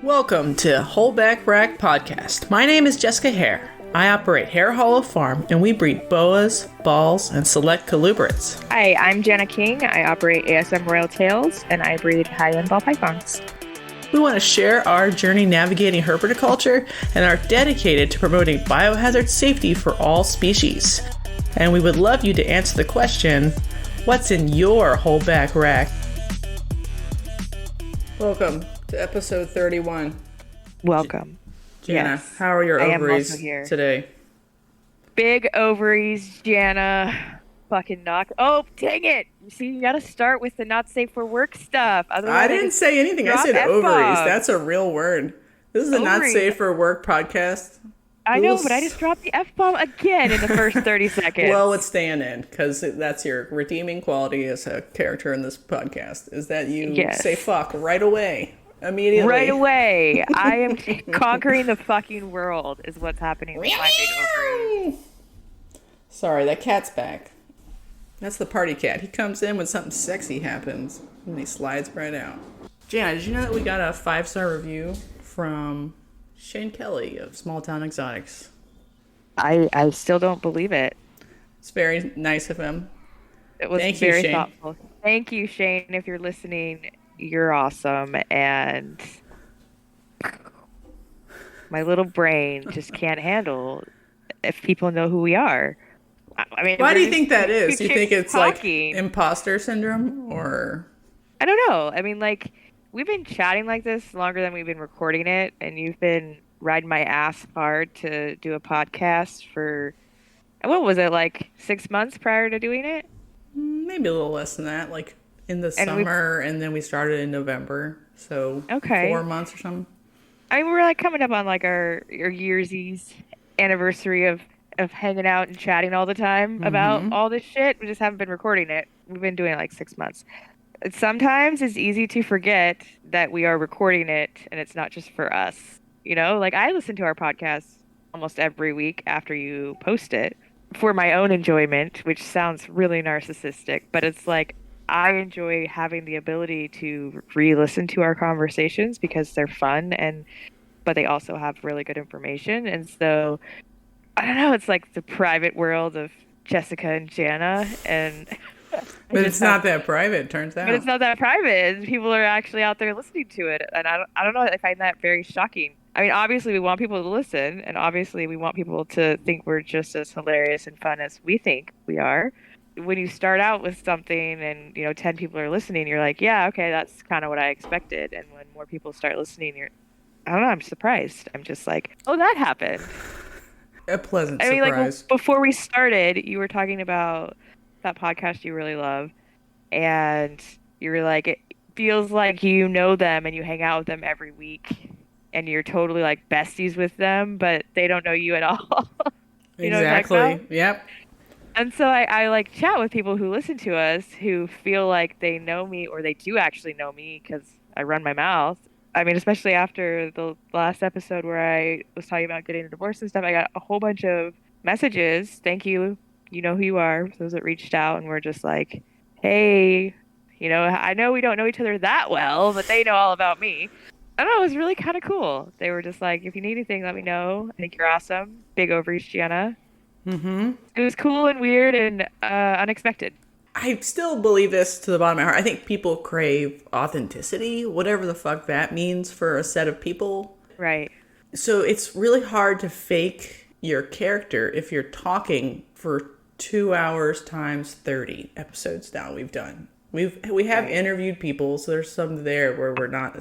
Welcome to Holdback Rack Podcast. My name is Jessica Hare. I operate Hare Hollow Farm, and we breed Boas, balls, and select colubrids. Hi, I'm Jana King. I operate ASM Royal Tails, and I breed high-end ball pythons. We want to share our journey navigating herpetoculture and are dedicated to promoting biohazard safety for all species. And we would love you to answer the question, what's in your holdback rack? Welcome to episode 31. Welcome. Jana, yes. How are your I ovaries am also here. today? Big ovaries, Jana. Fucking knock. Oh, dang it. See, you got to start with the not safe for work stuff. Otherwise, I didn't say anything. I said F-bombs. ovaries. That's a real word. This is a not Ovaries. safe for work podcast. I know, but I just dropped the F-bomb again in the first 30 seconds. Well, it's staying in because that's your redeeming quality as a character in this podcast is that you say fuck right away. Immediately. Right away. I am conquering the fucking world is what's happening with my big ovaries. Sorry, that cat's back. That's the party cat. He comes in when something sexy happens and he slides right out. Jana, did you know that we got a 5-star review from Shane Kelly of Small Town Exotics? I still don't believe it. It's very nice of him. It was very thoughtful. Thank you, Shane. If you're listening, you're awesome. And my little brain just can't handle if people know who we are. I mean, why do you think that is? Do you think it's talking. Like imposter syndrome or? I don't know. I mean, like, we've been chatting like this longer than we've been recording it. And you've been riding my ass hard to do a podcast for, what was it, like 6 months prior to doing it? Maybe a little less than that, like in the summer, and then we started in November, so 4 months or something. I mean, we're like coming up on like our yearsies anniversary of hanging out and chatting all the time about all this shit. We just haven't been recording it. We've been doing it like 6 months. Sometimes it's easy to forget that we are recording it and it's not just for us. You know, like I listen to our podcast almost every week after you post it for my own enjoyment, which sounds really narcissistic, but it's like I enjoy having the ability to re-listen to our conversations because they're fun but they also have really good information. And so I don't know, it's like the private world of Jessica and Jana and but it's not that private, it turns out. But it's not that private. People are actually out there listening to it. And I don't know, I find that very shocking. I mean, obviously we want people to listen, and obviously we want people to think we're just as hilarious and fun as we think we are. When you start out with something and, 10 people are listening, you're like, yeah, okay, that's kind of what I expected. And when more people start listening, I don't know, I'm surprised. I'm just like, oh, that happened. A pleasant surprise. Like, before we started, you were talking about that podcast you really love. And you were like, it feels like you know them and you hang out with them every week. And you're totally like besties with them, but they don't know you at all. You know exactly. what I'm talking about? Yep. And so I like chat with people who listen to us who feel like they know me or they do actually know me because I run my mouth. I mean, especially after the last episode where I was talking about getting a divorce and stuff, I got a whole bunch of messages. Thank you. You know who you are. Those that reached out and were just like, hey, I know we don't know each other that well, but they know all about me. I don't know. It was really kind of cool. They were just like, if you need anything, let me know. I think you're awesome. Big ovaries, Jana. Mm-hmm. It was cool and weird and unexpected. I still believe this to the bottom of my heart. I think people crave authenticity, whatever the fuck that means for a set of people. Right. So it's really hard to fake your character if you're talking for 2 hours times 30 episodes now we've done. We have interviewed people, so there's some there where we're not.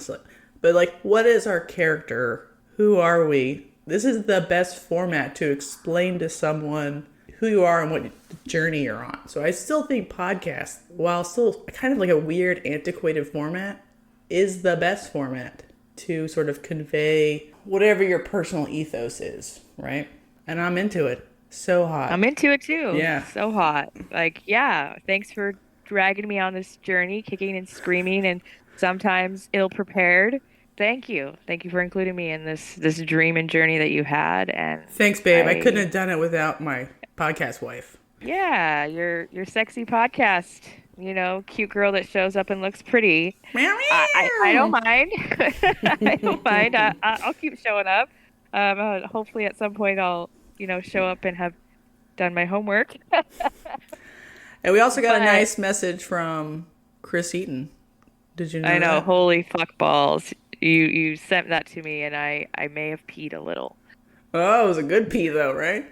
But like, what is our character? Who are we? This is the best format to explain to someone who you are and what journey you're on. So I still think podcast, while still kind of like a weird, antiquated format, is the best format to sort of convey whatever your personal ethos is, right? And I'm into it. So hot. I'm into it too. Yeah. So hot. Like, yeah, thanks for dragging me on this journey, kicking and screaming and sometimes ill-prepared. Thank you. Thank you for including me in this dream and journey that you had. And thanks, babe. I couldn't have done it without my podcast wife. Yeah, your sexy podcast cute girl that shows up and looks pretty. Meow, I don't meow. mind. I don't mind. I'll keep showing up. Hopefully at some point I'll, show up and have done my homework. And we also got a But nice message from Chris Eaton. Did you I know know, that? holy fuck balls. You sent that to me and I may have peed a little. Oh, it was a good pee though, right?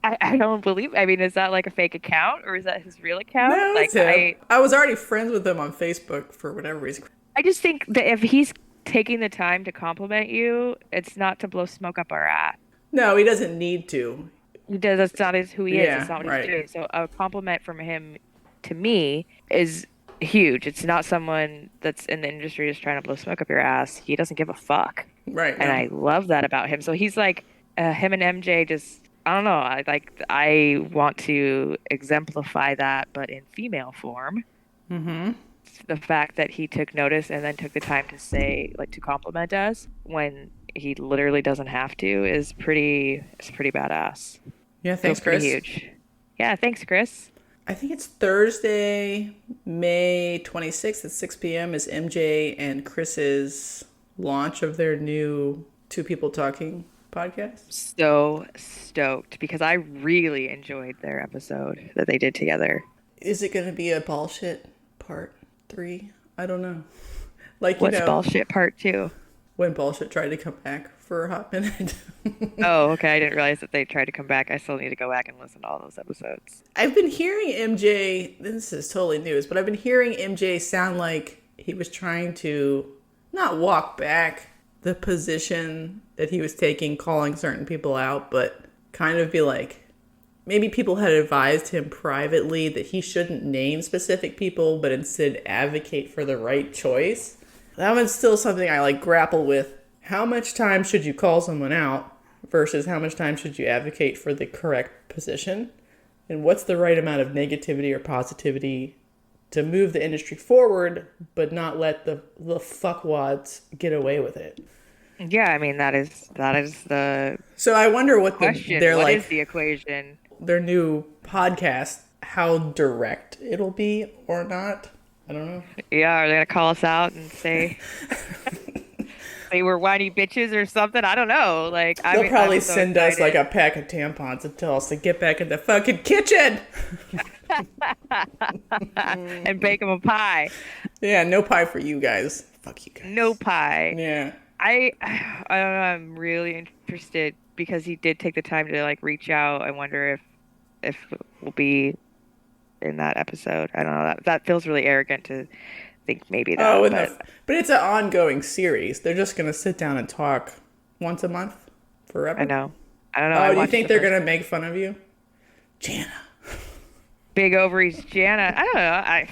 I don't believe, I mean, is that like a fake account or is that his real account? No, it's Like him. I was already friends with him on Facebook for whatever reason. I just think that if he's taking the time to compliment you, it's not to blow smoke up our ass. No, he doesn't need to. He does, that's not who he is. It's Yeah, not what he's right. doing. So a compliment from him to me is huge. It's not someone that's in the industry just trying to blow smoke up your ass. He doesn't give a fuck. Right, And no. I love that about him. So he's like, him and MJ just, I don't know. I want to exemplify that, but in female form. Mm-hmm. The fact that he took notice and then took the time to say, like, to compliment us when he literally doesn't have to is pretty badass. Yeah, Feels thanks, pretty Chris. huge. Yeah, thanks, Chris. I think it's Thursday, May 26th at 6 p.m. is MJ and Chris's launch of their new Two People Talking podcast. So stoked because I really enjoyed their episode that they did together. Is it going to be a bullshit part 3? I don't know. Like, What's bullshit part 2? when bullshit tried to come back for a hot minute. Oh, okay. I didn't realize that they tried to come back. I still need to go back and listen to all those episodes. I've been hearing MJ, this is totally news, but I've been hearing MJ sound like he was trying to not walk back the position that he was taking, calling certain people out, but kind of be like, maybe people had advised him privately that he shouldn't name specific people, but instead advocate for the right choice. That one's still something I like grapple with. How much time should you call someone out versus how much time should you advocate for the correct position? And what's the right amount of negativity or positivity to move the industry forward, but not let the fuckwads get away with it? Yeah, I mean that is the So I wonder what question. they're What like, is the equation? their new podcast, how direct it'll be or not. I don't know. Yeah, are they gonna call us out and say they were whiny bitches or something? I don't know. Like They'll probably I'm so send us like excited. a pack of tampons and tell us to get back in the fucking kitchen. And bake them a pie. Yeah, no pie for you guys. Fuck you guys. No pie. Yeah. I don't know. I'm really interested because he did take the time to like reach out. I wonder if we'll be in that episode. I don't know. That feels really arrogant to think maybe that. Oh, but it's an ongoing series. They're just gonna sit down and talk once a month forever. I know. I don't know. Oh, do you think they're gonna make fun of you, Jana? Big ovaries, Jana? I don't know.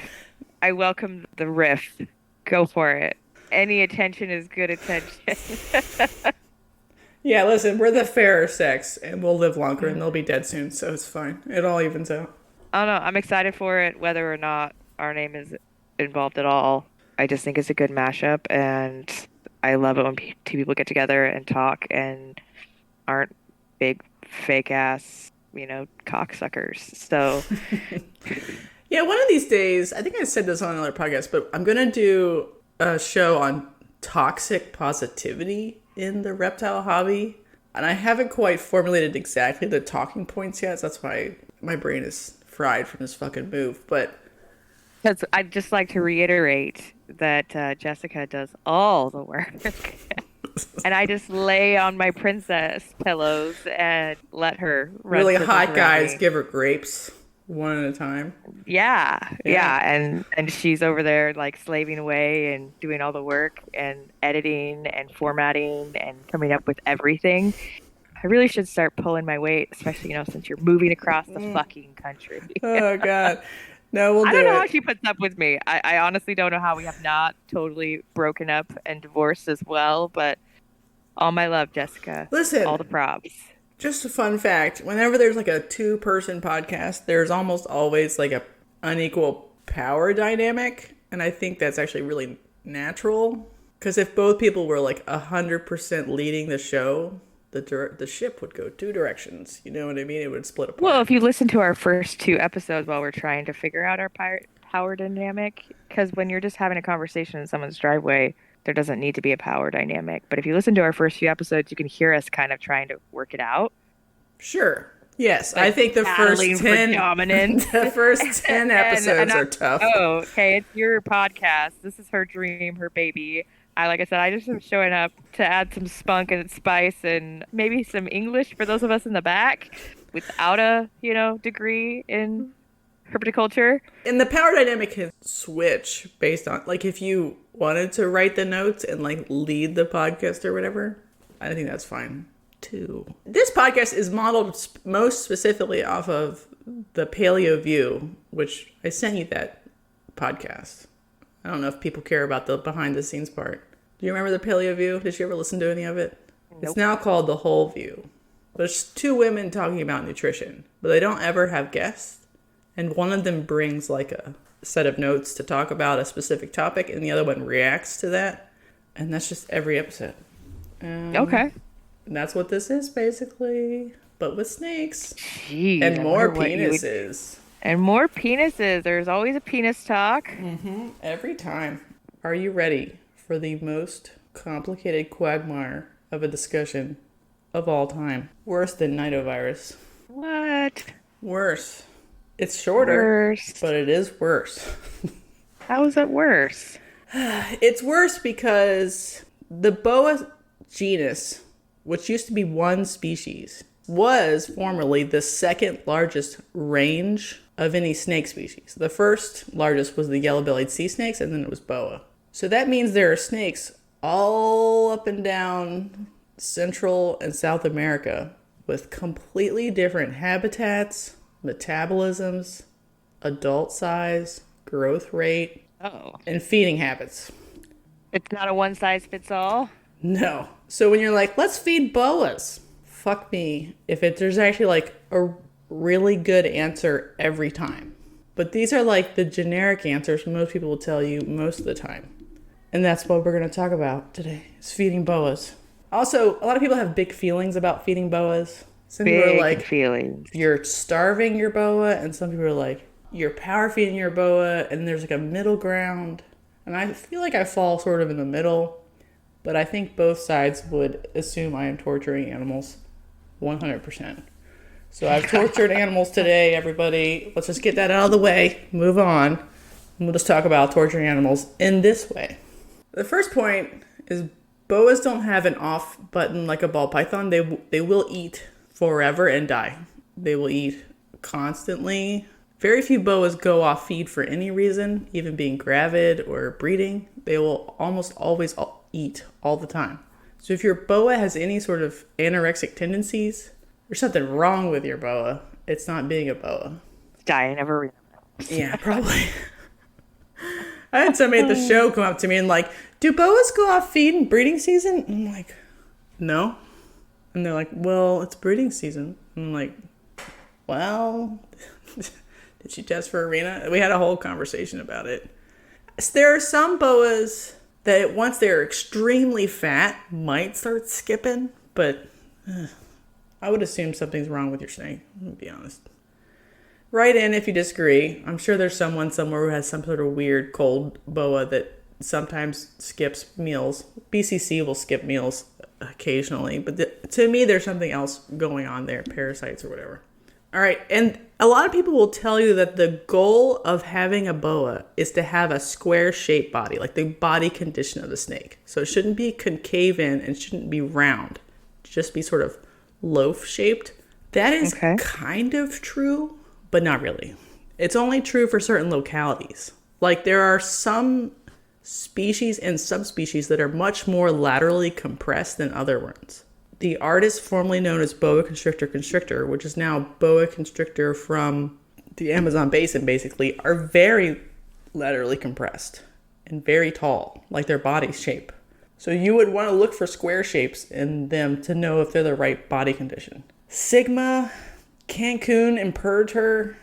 I welcome the riff. Go for it. Any attention is good attention. Yeah, listen, we're the fairer sex, and we'll live longer, and they'll be dead soon, so it's fine. It all evens out. I don't know. I'm excited for it, whether or not our name is involved at all. I just think it's a good mashup, and I love it when two people get together and talk and aren't big, fake ass, cocksuckers. So, Yeah, one of these days, I think I said this on another podcast, but I'm going to do a show on toxic positivity in the reptile hobby. And I haven't quite formulated exactly the talking points yet. So that's why my brain is fried from this fucking move. But because I'd just like to reiterate that Jessica does all the work. And I just lay on my princess pillows and let her run really circles hot around guys me. give her grapes one at a time. Yeah, Yeah. and she's over there like slaving away and doing all the work and editing and formatting and coming up with everything. I really should start pulling my weight, especially since you're moving across the fucking country. Oh, God. No, we'll do I don't know how it. she puts up with me. I honestly don't know how we have not totally broken up and divorced as well, but all my love, Jessica. Listen. All the props. Just a fun fact, whenever there's like a 2-person podcast, there's almost always like a unequal power dynamic. And I think that's actually really natural. Because if both people were like 100% leading the show, the ship would go two directions. You know what I mean? It would split apart. Well, if you listen to our first 2 episodes while we're trying to figure out our power dynamic, because when you're just having a conversation in someone's driveway, there doesn't need to be a power dynamic. But if you listen to our first few episodes, you can hear us kind of trying to work it out. Sure. Yes, Like I think the first 10 dominance. the first 10 episodes are tough. Oh, okay, it's your podcast. This is her dream, her baby. Like I said, I just am showing up to add some spunk and spice and maybe some English for those of us in the back without a, degree in herpetoculture. And the power dynamic can switch based on, like, if you wanted to write the notes and, like, lead the podcast or whatever, I think that's fine, too. This podcast is modeled most specifically off of the Paleo View, which I sent you that podcast. I don't know if people care about the behind-the-scenes part. Do you remember the Paleo View? Did you ever listen to any of it? Nope. It's now called The Whole View. There's 2 women talking about nutrition, but they don't ever have guests. And one of them brings like a set of notes to talk about a specific topic, and the other one reacts to that. And that's just every episode. Okay. And that's what this is, basically. But with snakes. Jeez, and more penises. And more penises. There's always a penis talk. Mm-hmm. Every time. Are you ready for the most complicated quagmire of a discussion of all time? Worse than nidovirus. What? Worse. It's shorter, but it is worse. How is it worse? It's worse because the Boa genus, which used to be one species, was formerly the second largest range of any snake species. The first largest was the yellow-bellied sea snakes, and then it was Boa. So that means there are snakes all up and down Central and South America with completely different habitats, metabolisms, adult size, growth rate, and feeding habits. It's not a one-size-fits-all? No. So when you're like, let's feed boas, fuck me if there's actually like a really good answer every time. But these are like the generic answers most people will tell you most of the time. And that's what we're going to talk about today, is feeding boas. Also, a lot of people have big feelings about feeding boas. Some people are like, feelings. You're starving your boa, and some people are like, you're power feeding your boa, and there's like a middle ground. And I feel like I fall sort of in the middle, but I think both sides would assume I am torturing animals 100%. So I've tortured animals today, everybody. Let's just get that out of the way, move on, and we'll just talk about torturing animals in this way. The first point is boas don't have an off button like a ball python. They will eat forever and die. They will eat constantly. Very few boas go off feed for any reason, even being gravid or breeding. They will almost always eat all the time. So if your boa has any sort of anorexic tendencies, there's something wrong with your boa. It's not being a boa. Dying of arena. Yeah, probably. I had somebody at the show come up to me and like, do boas go off feed in breeding season? And I'm like, no. And they're like, well, it's breeding season. And I'm like, well, did she test for arena? We had a whole conversation about it. There are some boas that once they're extremely fat might start skipping, but I would assume something's wrong with your snake, to be honest. Write in if you disagree. I'm sure there's someone somewhere who has some sort of weird cold boa that sometimes skips meals. BCC will skip meals occasionally, but to me, there's something else going on there, parasites or whatever. All right, and a lot of people will tell you that the goal of having a boa is to have a square-shaped body, like the body condition of the snake. So it shouldn't be concave in and shouldn't be round. Just be sort of loaf-shaped. That is kind of true, but not really. It's only true for certain localities. Like there are some species and subspecies that are much more laterally compressed than other ones. The artist formerly known as boa constrictor, which is now boa constrictor from the Amazon basin basically, are very laterally compressed and very tall, like their body shape. So you would want to look for square shapes in them to know if they're the right body condition. Sigma, Cancun, Imperator,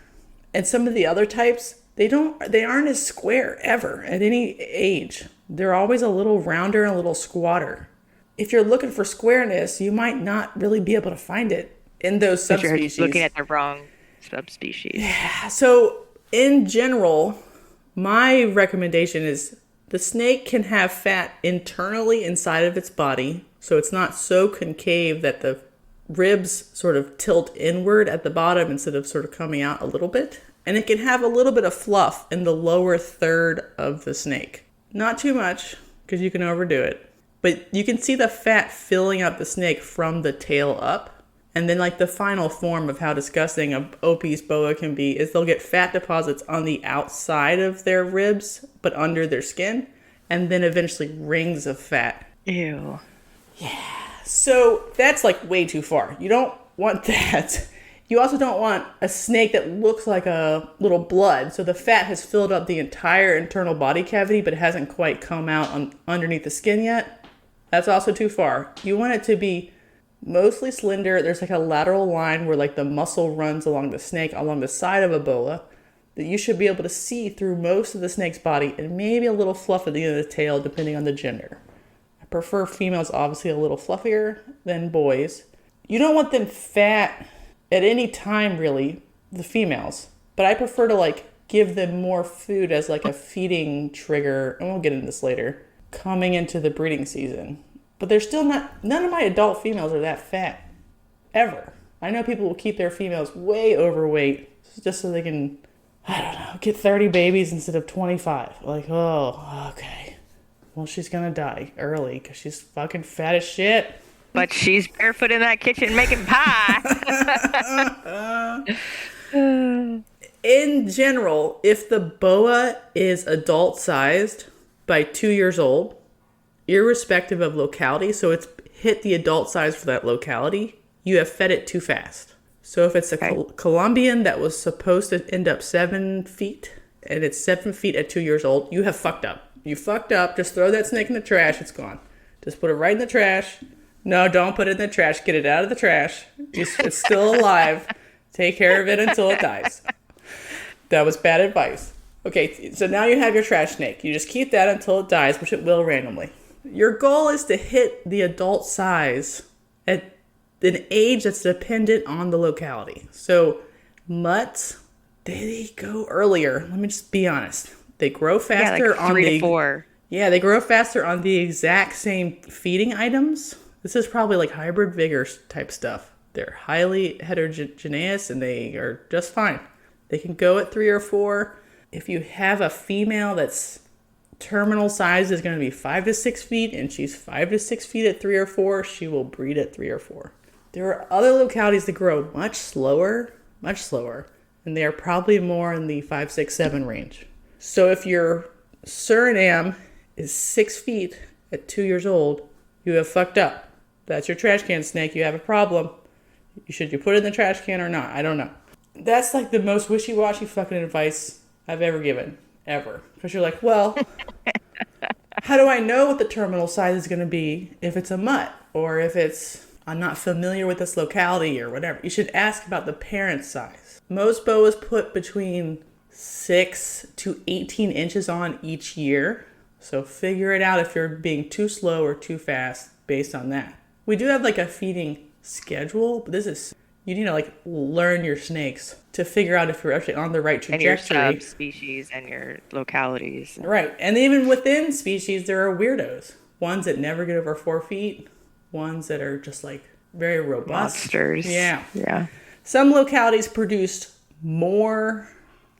and some of the other types, they aren't as square ever at any age. They're always a little rounder and a little squatter. if you're looking for squareness, you might not really be able to find it in those subspecies. You're looking at the wrong subspecies. Yeah. So in general, my recommendation is the snake can have fat internally inside of its body. So it's not so concave that the ribs sort of tilt inward at the bottom instead of sort of coming out a little bit. And it can have a little bit of fluff in the lower third of the snake. Not too much, because you can overdo it. But you can see the fat filling up the snake from the tail up. And then like the final form of how disgusting a obese boa can be is they'll get fat deposits on the outside of their ribs, but under their skin. And then eventually rings of fat. Ew. Yeah. So that's like way too far. You don't want that. You also don't want a snake that looks like a little blood. So the fat has filled up the entire internal body cavity, but it hasn't quite come out underneath the skin yet. That's also too far. You want it to be mostly slender. There's like a lateral line where like the muscle runs along the snake, along the side of a boa, that you should be able to see through most of the snake's body, and maybe a little fluff at the end of the tail, depending on the gender. I prefer females obviously a little fluffier than boys. You don't want them fat at any time, really, the females. But I prefer to like give them more food as like a feeding trigger, and we'll get into this later, coming into the breeding season. But they're still not, none of my adult females are that fat, ever. I know people will keep their females way overweight just so they can, I don't know, get 30 babies instead of 25. Like, oh, okay. Well, she's gonna die early because she's fucking fat as shit. But she's barefoot in that kitchen making pie. In general, if the boa is adult sized by 2 years old, irrespective of locality, so it's hit the adult size for that locality, you have fed it too fast. So if it's a Colombian that was supposed to end up 7 feet, and it's 7 feet at 2 years old, you have fucked up. You fucked up. Just throw that snake in the trash. It's gone. Just put it right in the trash. No, don't put it in the trash. Get it out of the trash. It's still alive. Take care of it until it dies. That was bad advice. Okay, so now you have your trash snake. You just keep that until it dies, which it will randomly. Your goal is to hit the adult size at an age that's dependent on the locality. So mutts, they go earlier. Let me just be honest. They grow faster like 3 to 4. Yeah, they grow faster on the exact same feeding items. This is probably like hybrid vigor type stuff. They're highly heterogeneous and they are just fine. They can go at 3 or 4. If you have a female that's terminal size is going to be 5 to 6 feet and she's 5 to 6 feet at 3 or 4, she will breed at 3 or 4. There are other localities that grow much slower, and they are probably more in the 5, 6, 7 range. So if your Suriname is 6 feet at 2 years old, you have fucked up. That's your trash can snake. You have a problem. Should you put it in the trash can or not? I don't know. That's like the most wishy-washy fucking advice I've ever given. Ever. Because you're like, well, how do I know what the terminal size is going to be if it's a mutt? Or if I'm not familiar with this locality or whatever. You should ask about the parent size. Most boas put between 6 to 18 inches on each year. So figure it out if you're being too slow or too fast based on that. We do have like a feeding schedule, but you need to like learn your snakes to figure out if you're actually on the right trajectory. And your subspecies and your localities. Right. And even within species, there are weirdos. Ones that never get over 4 feet. Ones that are just like very robust. Monsters. Yeah. Some localities produce more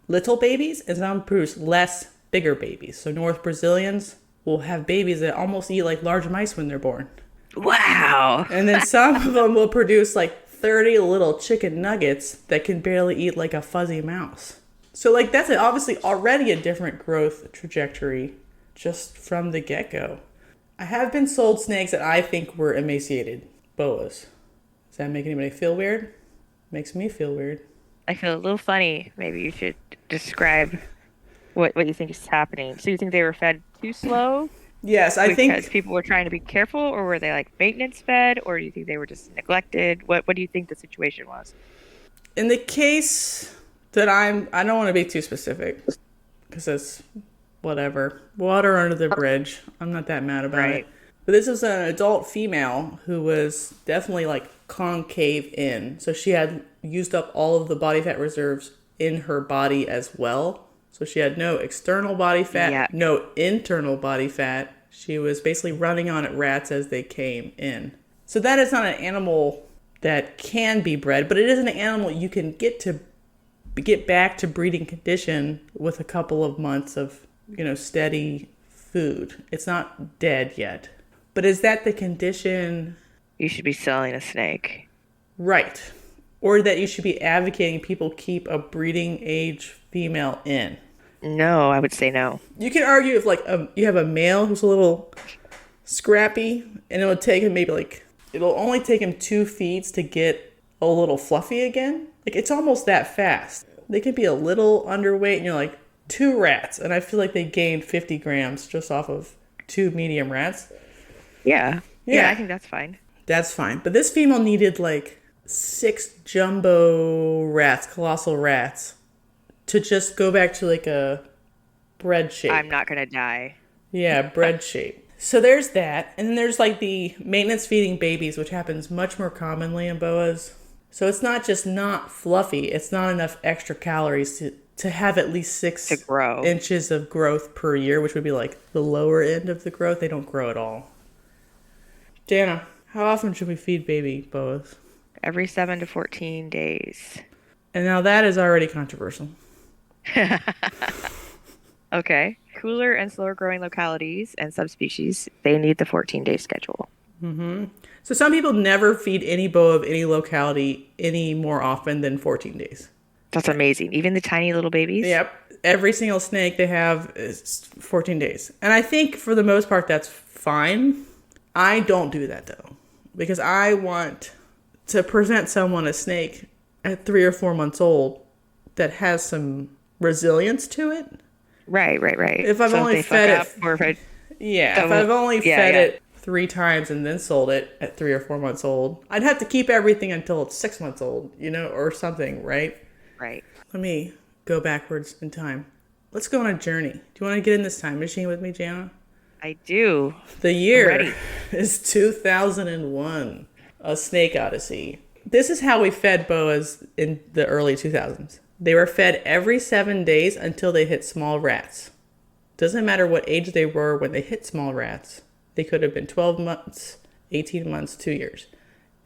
little babies and some produce less bigger babies. So North Brazilians will have babies that almost eat like large mice when they're born. Wow. And then some of them will produce like 30 little chicken nuggets that can barely eat like a fuzzy mouse. So like that's obviously already a different growth trajectory just from the get-go. I have been sold snakes that I think were emaciated boas. Does that make anybody feel weird? Makes me feel weird. I feel a little funny. Maybe you should describe what you think is happening. So you think they were fed too slow? Yes, I think because people were trying to be careful, or were they like maintenance fed, or do you think they were just neglected? What do you think the situation was? In the case that I don't want to be too specific because it's whatever. Water under the bridge. I'm not that mad about it. But this was an adult female who was definitely like concave in. So she had used up all of the body fat reserves in her body as well. So she had no external body fat, no internal body fat. She was basically running on at rats as they came in. So that is not an animal that can be bred, but it is an animal you can get back to breeding condition with a couple of months of, steady food. It's not dead yet. But is that the condition? You should be selling a snake. Right. Or that you should be advocating people keep a breeding age female in. No, I would say no. You can argue if you have a male who's a little scrappy, and it'll take him it'll only take him 2 feeds to get a little fluffy again. Like, it's almost that fast. They can be a little underweight, and you're like, 2 rats, and I feel like they gained 50 grams just off of 2 medium rats. Yeah, I think that's fine. That's fine. But this female needed 6 jumbo rats, colossal rats, to just go back to a bread shape. I'm not going to die. Yeah, bread shape. So there's that. And then there's the maintenance feeding babies, which happens much more commonly in boas. So it's not just not fluffy. It's not enough extra calories to have at least 6 inches of growth per year, which would be the lower end of the growth. They don't grow at all. Jana, how often should we feed baby boas? Every 7 to 14 days. And now that is already controversial. Okay. Cooler and slower growing localities and subspecies, they need the 14-day schedule. Mm-hmm. So some people never feed any boa of any locality any more often than 14 days. That's amazing. Even the tiny little babies? Yep. Every single snake they have is 14 days. And I think for the most part that's fine. I don't do that though, because I want to present someone a snake at 3 or 4 months old that has some resilience to it. Right. If I've only fed it, if I've only fed it 3 times and then sold it at 3 or 4 months old, I'd have to keep everything until it's 6 months old, or something, right? Right. Let me go backwards in time. Let's go on a journey. Do you want to get in this time machine with me, Jana? I do. The year is 2001, A Snake Odyssey. This is how we fed boas in the early 2000s. They were fed every 7 days until they hit small rats. Doesn't matter what age they were when they hit small rats. They could have been 12 months, 18 months, 2 years.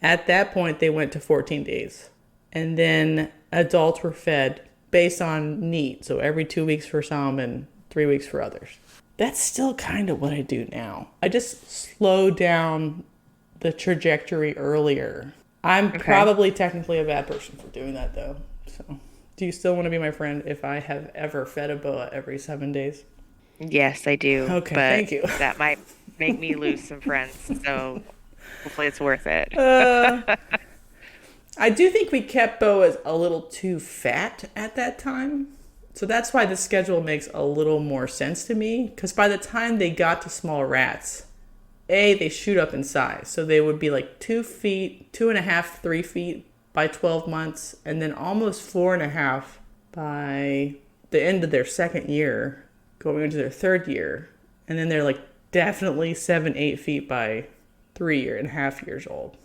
At that point, they went to 14 days. And then adults were fed based on need. So every 2 weeks for some and 3 weeks for others. That's still kind of what I do now. I just slow down the trajectory earlier. I'm probably technically a bad person for doing that, though. So, do you still want to be my friend if I have ever fed a boa every 7 days? Yes, I do. Okay, but thank you. That might make me lose some friends, so hopefully it's worth it. I do think we kept boas a little too fat at that time. So that's why the schedule makes a little more sense to me. Because by the time they got to small rats, they shoot up in size. So they would be 2 feet, 2.5, 3 feet by 12 months. And then almost 4.5 by the end of their second year, going into their third year. And then they're definitely 7, 8 feet by 3.5 years old.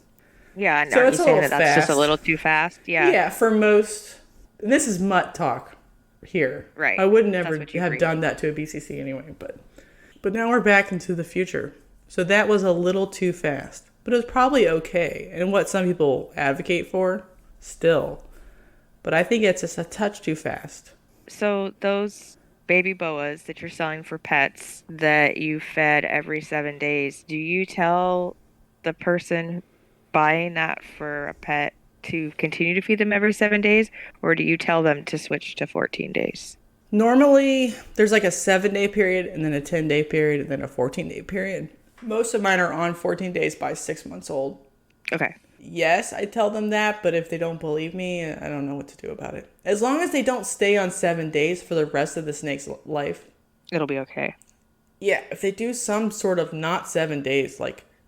Yeah, no, so it's saying that's just a little too fast? Yeah. Yeah, for most. This is mutt talk here. Right. I would never have done that to a BCC anyway, but now we're back into the future. So that was a little too fast, but it was probably okay. And what some people advocate for still, but I think it's just a touch too fast. So those baby boas that you're selling for pets that you fed every 7 days, do you tell the person buying that for a pet to continue to feed them every 7 days, or do you tell them to switch to 14 days? Normally, there's a 7-day period, and then a 10-day period, and then a 14-day period. Most of mine are on 14 days by 6 months old. Okay. Yes, I tell them that, but if they don't believe me, I don't know what to do about it. As long as they don't stay on 7 days for the rest of the snake's life, it'll be okay. Yeah, if they do some sort of not 7 days,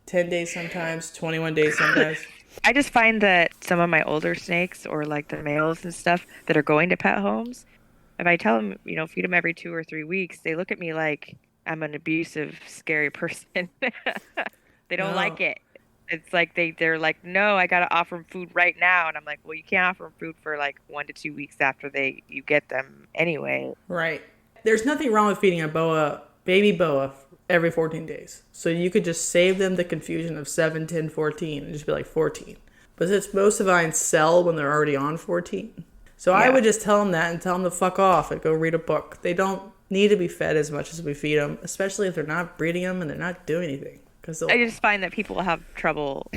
10 days sometimes, 21 days sometimes. I just find that some of my older snakes, or the males and stuff that are going to pet homes, if I tell them, feed them every 2 or 3 weeks, they look at me like I'm an abusive, scary person. They don't No. like it. It's like they're like, no, I gotta offer them food right now, and I'm like, well, you can't offer them food for like 1 to 2 weeks after you get them anyway. Right. There's nothing wrong with feeding a boa, baby boa, every 14 days. So you could just save them the confusion of 7, 10, 14 and just be like 14. But since most vines sell when they're already on 14. So I would just tell them that and tell them to fuck off and go read a book. They don't need to be fed as much as we feed them, especially if they're not breeding them and they're not doing anything. I just find that people have trouble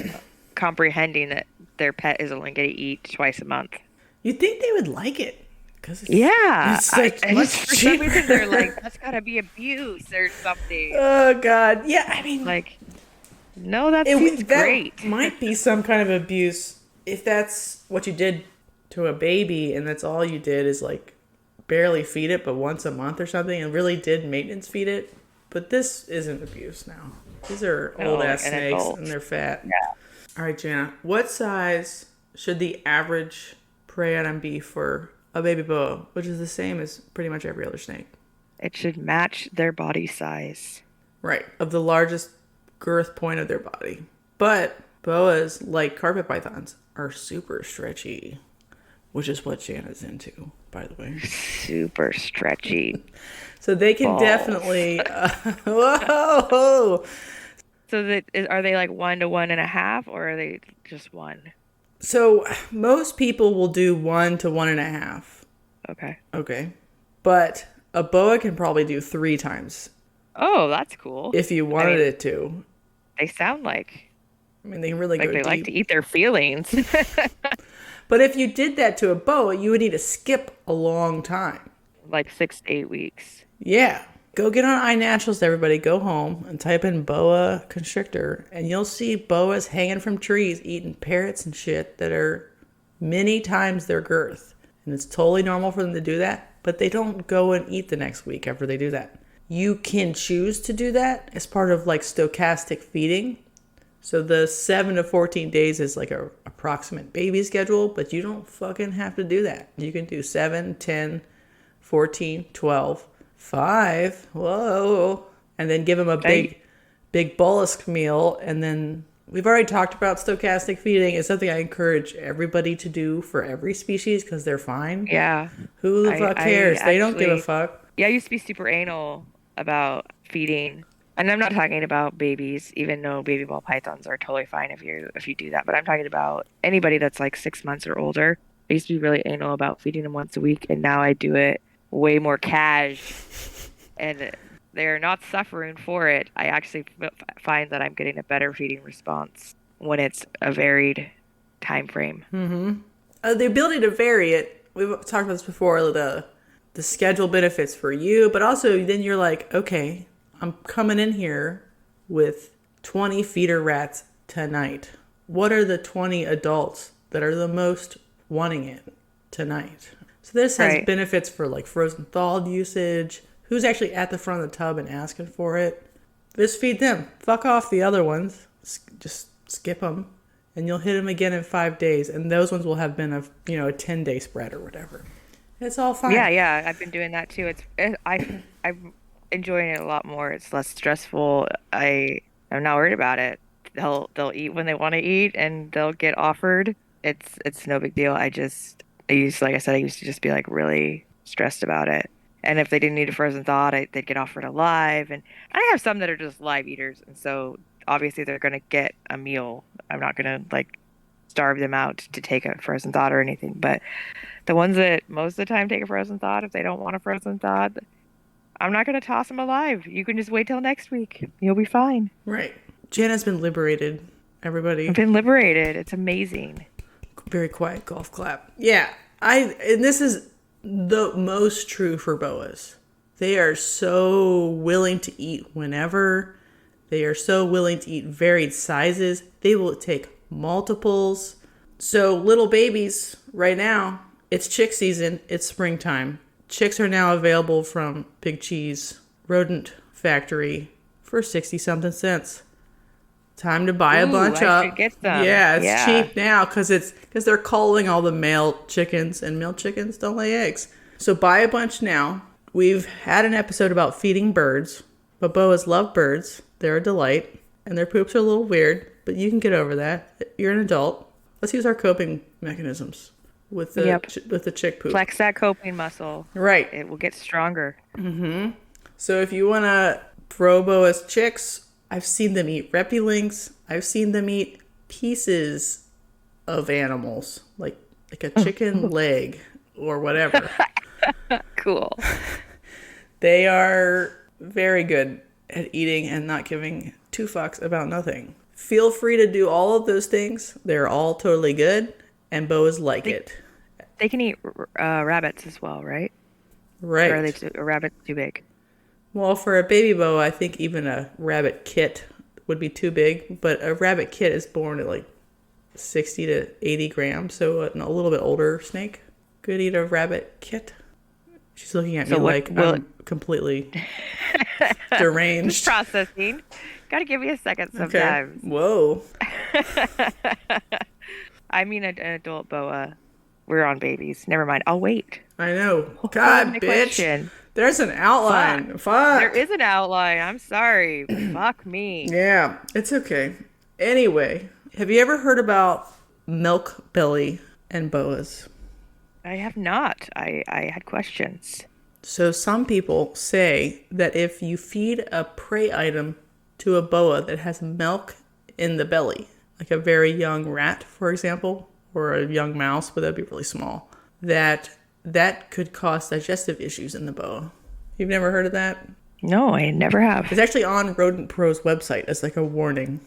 comprehending that their pet is only going to eat twice a month. You'd think they would like it. Cause it's much for some reason they're like, that's gotta be abuse or something. Oh God, yeah. I mean, like, no, that seems great. That might be some kind of abuse if that's what you did to a baby, and that's all you did is like barely feed it, but once a month or something, and really did maintenance feed it. But this isn't abuse now. These are old ass snakes, and they're fat. Yeah. All right, Jana, what size should the average prey item be for a baby boa, which is the same as pretty much every other snake? It should match their body size. Right, of the largest girth point of their body. But boas, like carpet pythons, are super stretchy, which is what Jana's into, by the way. Super stretchy. So they can definitely... whoa! So are they like 1 to 1.5, or are they just 1? So most people will do 1 to 1.5. Okay. But a boa can probably do 3 times. Oh, that's cool. If you wanted it to. They sound like... I mean, they really go deep. They like to eat their feelings. But if you did that to a boa, you would need to skip a long time. Like 6 to 8 weeks. Yeah. Go get on iNaturals, everybody. Go home and type in boa constrictor, and you'll see boas hanging from trees eating parrots and shit that are many times their girth. And it's totally normal for them to do that, but they don't go and eat the next week after they do that. You can choose to do that as part of like stochastic feeding. So the 7 to 14 days is like a approximate baby schedule, but you don't fucking have to do that. You can do 7, 10, 14, 12, 5, whoa, and then give them a big bolus meal. And then we've already talked about stochastic feeding. It's something I encourage everybody to do for every species because they're fine. Yeah. Who the fuck cares? They don't give a fuck. Yeah, I used to be super anal about feeding. And I'm not talking about babies, even though baby ball pythons are totally fine if you do that. But I'm talking about anybody that's like 6 months or older. I used to be really anal about feeding them once a week, and now I do it way more cash, and they're not suffering for it. I actually find that I'm getting a better feeding response when it's a varied time frame. Mm-hmm. The ability to vary it, we've talked about this before, the schedule benefits for you, but also then you're like, okay, I'm coming in here with 20 feeder rats tonight. What are the 20 adults that are the most wanting it tonight? So this has benefits for like frozen thawed usage. Who's actually at the front of the tub and asking for it? Just feed them. Fuck off the other ones. Just skip them. And you'll hit them again in 5 days. And those ones will have been a 10-day spread or whatever. It's all fine. Yeah. I've been doing that too. I'm enjoying it a lot more. It's less stressful. I'm not worried about it. They'll eat when they want to eat, and they'll get offered. It's no big deal. I used to just be like really stressed about it. And if they didn't need a frozen thaw, they'd get offered alive. And I have some that are just live eaters, and so obviously they're going to get a meal. I'm not going to like starve them out to take a frozen thaw or anything. But the ones that most of the time take a frozen thaw, if they don't want a frozen thaw, I'm not going to toss them alive. You can just wait till next week. You'll be fine. Right. Jana's been liberated, everybody. I've been liberated. It's amazing. Very quiet golf clap. Yeah. And this is the most true for boas. They are so willing to eat whenever. They are so willing to eat varied sizes. They will take multiples. So little babies, right now, it's chick season. It's springtime. Chicks are now available from Big Cheese Rodent Factory for 60-something cents. Time to buy a bunch up. Should get some. Yeah, it's cheap now because they're culling all the male chickens, and male chickens don't lay eggs. So buy a bunch now. We've had an episode about feeding birds. But boas love birds. They're a delight. And their poops are a little weird, but you can get over that. You're an adult. Let's use our coping mechanisms with the chick poop. Flex that coping muscle. Right. It will get stronger. Mm-hmm. So if you want to throw boas chicks, I've seen them eat reptilinks. I've seen them eat pieces of animals, like a chicken leg or whatever. Cool. They are very good at eating and not giving two fucks about nothing. Feel free to do all of those things. They're all totally good, and boas like it. They can eat rabbits as well, right? Right. Or are a rabbit too big? Well, for a baby boa, I think even a rabbit kit would be too big, but a rabbit kit is born at like 60 to 80 grams, so a little bit older snake could eat a rabbit kit. She's looking at me like I'm completely deranged. Processing. Gotta give me a second sometimes. Okay. Whoa. I mean an adult boa. We're on babies. Never mind. I'll wait. I know. God, bitch. Question. There's an outline. Fuck. There is an outline. I'm sorry. Fuck me. Yeah, it's okay. Anyway, have you ever heard about milk belly and boas? I have not. I had questions. So some people say that if you feed a prey item to a boa that has milk in the belly, like a very young rat, for example, or a young mouse, but that'd be really small, that could cause digestive issues in the boa. You've never heard of that? No, I never have. It's actually on Rodent Pro's website as like a warning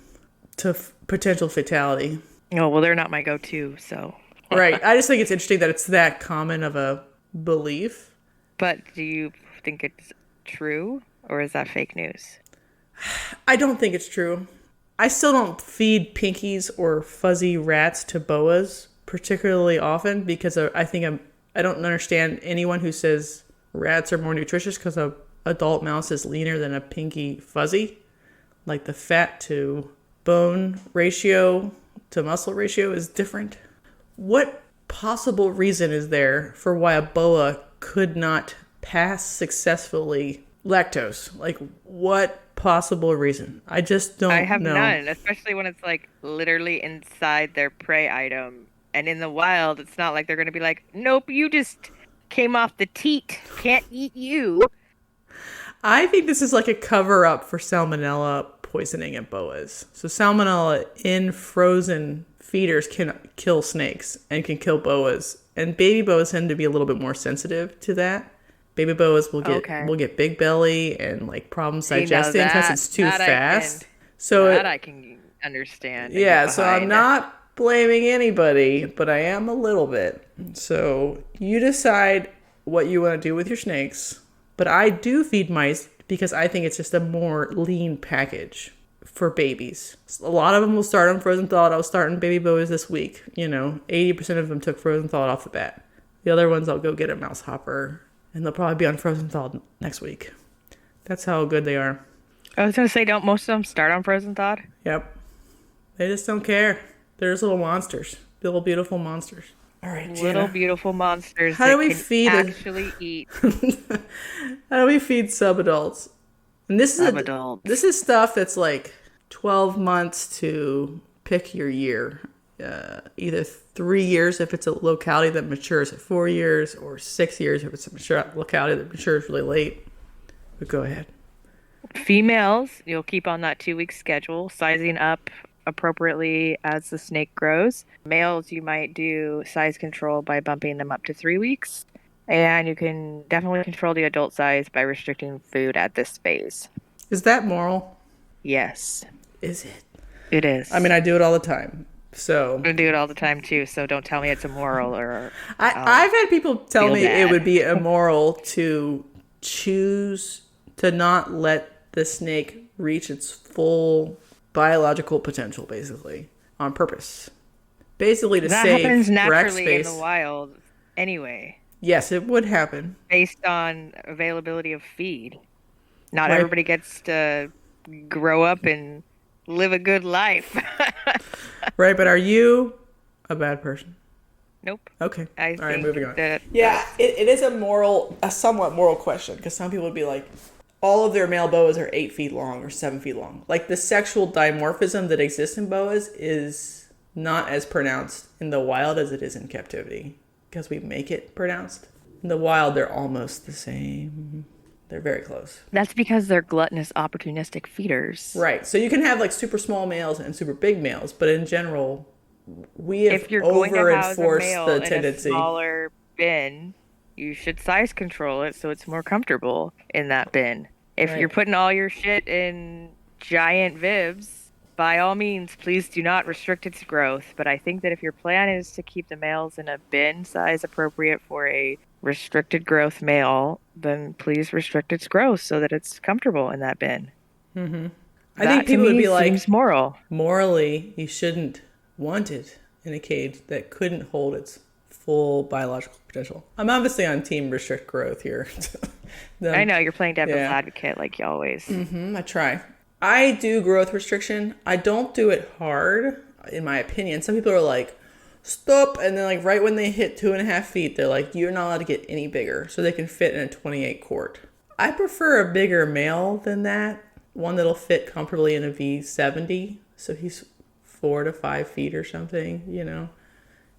to potential fatality. Oh, well, they're not my go-to, so. Right. I just think it's interesting that it's that common of a belief. But do you think it's true, or is that fake news? I don't think it's true. I still don't feed pinkies or fuzzy rats to boas particularly often because I don't understand anyone who says rats are more nutritious because an adult mouse is leaner than a pinky fuzzy. Like the fat to bone ratio to muscle ratio is different. What possible reason is there for why a boa could not pass successfully lactose? Like, what possible reason? I just don't know. I have none, especially when it's like literally inside their prey item. And in the wild, it's not like they're going to be like, nope, you just came off the teat. Can't eat you. I think this is like a cover up for salmonella poisoning at boas. So salmonella in frozen feeders can kill snakes and can kill boas. And baby boas tend to be a little bit more sensitive to that. Baby boas will get big belly and like problems digesting because it's too fast. I can understand. Yeah, so I'm not blaming anybody, but I am a little bit. So you decide what you want to do with your snakes. But I do feed mice because I think it's just a more lean package for babies. A lot of them will start on frozen thawed. I was starting baby boas this week. 80% of them took frozen thawed off the bat. The other ones I'll go get a mouse hopper, and they'll probably be on frozen thawed next week. That's how good they are. I was going to say, don't most of them start on frozen thawed? Yep. They just don't care. They're just little monsters. Little beautiful monsters. All right, Jana. Little beautiful monsters how do we feed actually eat. How do we feed subadults? And this is stuff that's like 12 months to pick your year. Either 3 years if it's a locality that matures at 4 years, or 6 years if it's a locality that matures really late. But go ahead. Females, you'll keep on that 2-week schedule, sizing up appropriately as the snake grows. Males, you might do size control by bumping them up to 3 weeks. And you can definitely control the adult size by restricting food at this phase. Is that moral? Yes. Is it? It is. I mean, I do it all the time. So I do it all the time too, so don't tell me it's immoral or I've had people tell me it would be immoral to choose to not let the snake reach its full biological potential, basically, on purpose. Basically to that save happens rack naturally space. in the wild anyway. Yes, it would happen. Based on availability of feed. Not everybody gets to grow up and live a good life. Right, but are you a bad person? Nope. Okay. All right, moving on. Yeah, it is a somewhat moral question, because some people would be like, all of their male boas are 8 feet long or 7 feet long. Like the sexual dimorphism that exists in boas is not as pronounced in the wild as it is in captivity because we make it pronounced. In the wild, they're almost the same. They're very close. That's because they're gluttonous, opportunistic feeders. Right. So you can have like super small males and super big males, but in general, we have If you're going to house a over-enforced male the in a tendency. smaller bin, you should size control it so it's more comfortable in that bin. If Right. you're putting all your shit in giant vibs, by all means, please do not restrict its growth. But I think that if your plan is to keep the males in a bin size appropriate for a restricted growth male, then please restrict its growth so that it's comfortable in that bin. Mm-hmm. I That, think people to would me, be like, seems moral. morally, you shouldn't want it in a cage that couldn't hold its full biological potential. I'm obviously on team restrict growth here. I know you're playing devil's yeah. advocate like you always. I try. I do growth restriction. I don't do it hard, in my opinion. Some people are like, stop. And then like right when they hit 2.5 feet, they're like, you're not allowed to get any bigger. So they can fit in a 28 quart. I prefer a bigger male than that. One that'll fit comfortably in a V70. So he's 4 to 5 feet or something, you know.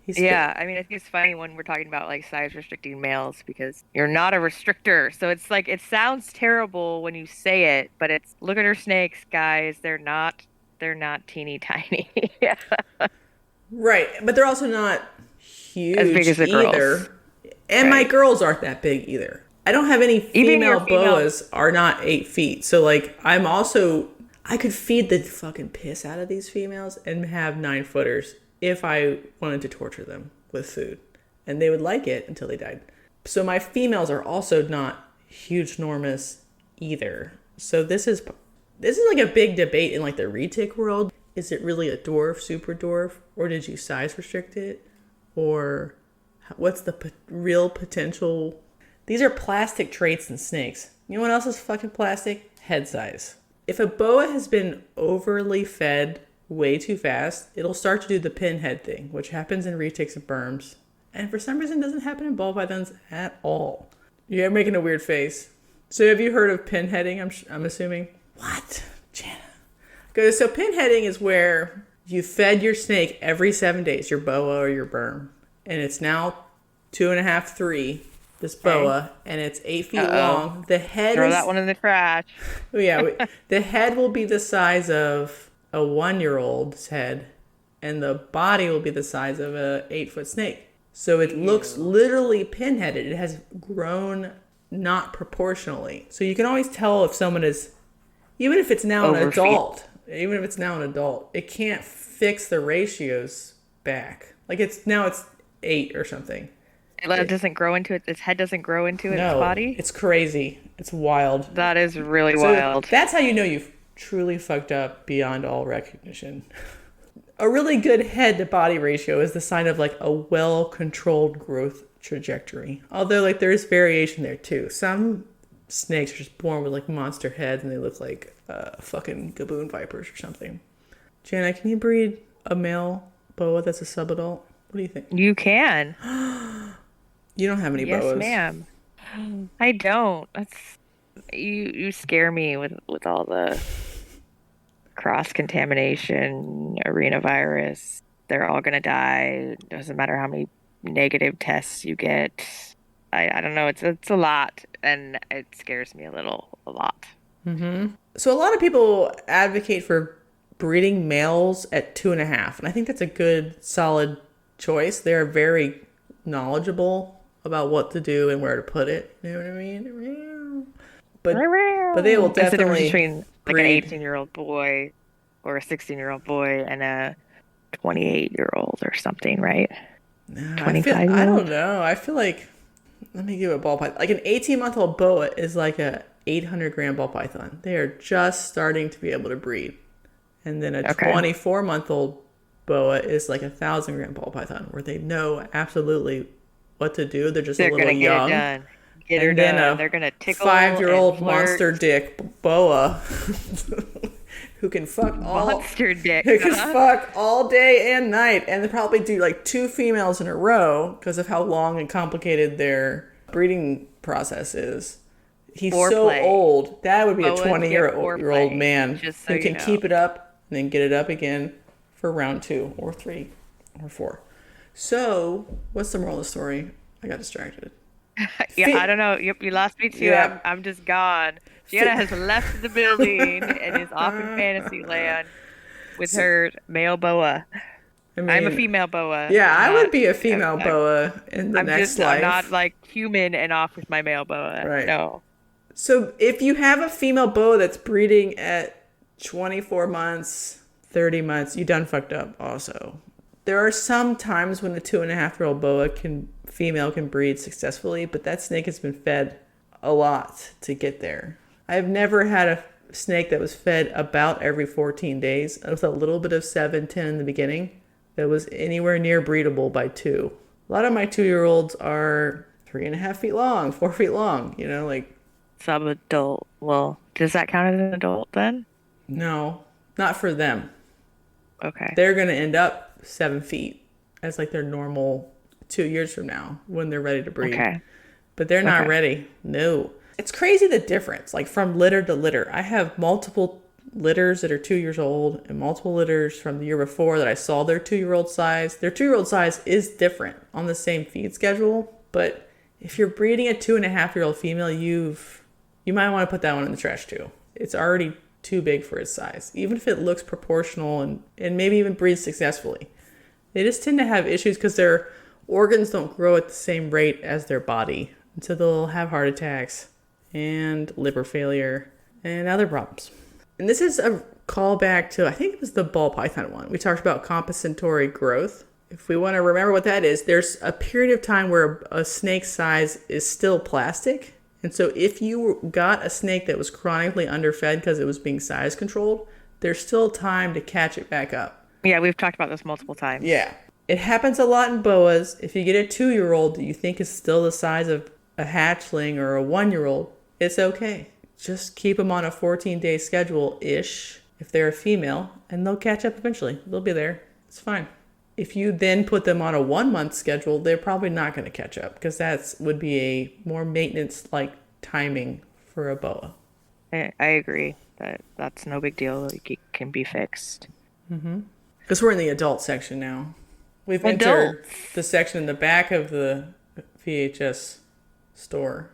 Yeah, I mean, I think it's funny when we're talking about like size restricting males because you're not a restrictor. So it's like it sounds terrible when you say it, but it's look at her snakes, guys. They're not teeny tiny. Right, but they're also not huge As big as the either. girls. And my Right. girls aren't that big either. I don't have any Even female your female- boas are not 8 feet. So like I could feed the fucking piss out of these females and have 9-footers if I wanted to torture them with food. And they would like it until they died. So my females are also not huge enormous either. So this is like a big debate in like the retic world. Is it really a dwarf, super dwarf? Or did you size restrict it? Or what's the real potential? These are plastic traits in snakes. You know what else is fucking plastic? Head size. If a boa has been overly fed way too fast, it'll start to do the pinhead thing, which happens in retics and berms. And for some reason doesn't happen in ball pythons at all. You're making a weird face. So have you heard of pinheading, I'm assuming? What? Jana. So pinheading is where you fed your snake every 7 days, your boa or your berm. And it's now 2.5, 3, this boa, and it's 8 feet long. The head Throw that one in the trash. Yeah, the head will be the size of a 1-year-old's head, and the body will be the size of a 8-foot snake. So it looks literally pinheaded. It has grown not proportionally. So you can always tell if someone is, even if it's now an adult, it can't fix the ratios back. Like it's 8 or something. It doesn't grow into it. Its head doesn't grow into its body. It's crazy. It's wild. That is really wild. That's how you know you've truly fucked up beyond all recognition. A really good head to body ratio is the sign of like a well-controlled growth trajectory. Although like there is variation there too. Some snakes are just born with like monster heads and they look like fucking gaboon vipers or something. Jana, can you breed a male boa that's a subadult? What do you think? You can. You don't have any boas. Yes, ma'am. I don't. That's you scare me with all the cross contamination, arenavirus. They're all gonna die. Doesn't matter how many negative tests you get. I don't know. It's a lot, and it scares me a lot. Mm-hmm. So a lot of people advocate for breeding males at 2.5, and I think that's a good, solid choice. They're very knowledgeable about what to do and where to put it. You know what I mean? But they will definitely That's the difference between like breed. an 18-year-old boy or a 16-year-old boy and a 28-year-old or something, right? No, 25-year-old? I don't know. I feel like, let me give a ball python. Like an 18-month-old boa is like a 800-gram ball python. They are just starting to be able to breed. And then a 24-month-old boa is like 1,000-gram ball python where they know absolutely what to do. They're just a little young. Get her done. They're gonna tickle. 5-year-old monster dick boa who can fuck monster dick. Who can fuck all day and night, and they probably do like 2 females in a row because of how long and complicated their breeding process is. He's so Foreplay. old. That would be a Boas 20-year-old get year old foreplay, man just so who you can know. keep it up and then get it up again for round 2 or 3 or 4. So, what's the moral of the story? I got distracted. Yeah, I don't know. Yep, you lost me too. Yeah. I'm just gone. Jana has left the building and is off in fantasy land with So, her male boa. I I'm a mean, female boa. yeah, I'm I would not. be a female I'm, boa in the next I'm not life. like human and off with my male boa. Right. No. So if you have a female boa that's breeding at 24 months, 30 months, you done fucked up also. There are some times when a 2.5-year-old boa female can breed successfully, but that snake has been fed a lot to get there. I've never had a snake that was fed about every 14 days with a little bit of 7-10 in the beginning that was anywhere near breedable by 2. A lot of my 2-year-olds are 3.5 feet long, 4 feet long, like. Subadult. Well, does that count as an adult then? No, not for them. Okay. They're going to end up 7 feet as like their normal 2 years from now when they're ready to breed. Okay. But they're not ready. No. It's crazy the difference, like from litter to litter. I have multiple litters that are 2 years old and multiple litters from the year before that I saw their 2-year-old size. Their 2-year-old size is different on the same feed schedule, but if you're breeding a 2.5-year-old female, you might want to put that one in the trash too. It's already too big for its size, even if it looks proportional and maybe even breeds successfully. They just tend to have issues because their organs don't grow at the same rate as their body. And so they'll have heart attacks and liver failure and other problems. And this is a callback to, I think it was the ball python one. We talked about compensatory growth. If we want to remember what that is, there's a period of time where a snake's size is still plastic. And so if you got a snake that was chronically underfed because it was being size controlled, there's still time to catch it back up. Yeah, we've talked about this multiple times. Yeah. It happens a lot in boas. If you get a 2-year-old that you think is still the size of a hatchling or a 1-year-old, it's okay. Just keep them on a 14-day schedule-ish if they're a female, and they'll catch up eventually. They'll be there. It's fine. If you then put them on a 1-month schedule, they're probably not going to catch up because that would be a more maintenance-like timing for a boa. I agree. That's no big deal. Like, it can be fixed. Because we're in the adult section now. We've entered the section in the back of the VHS store.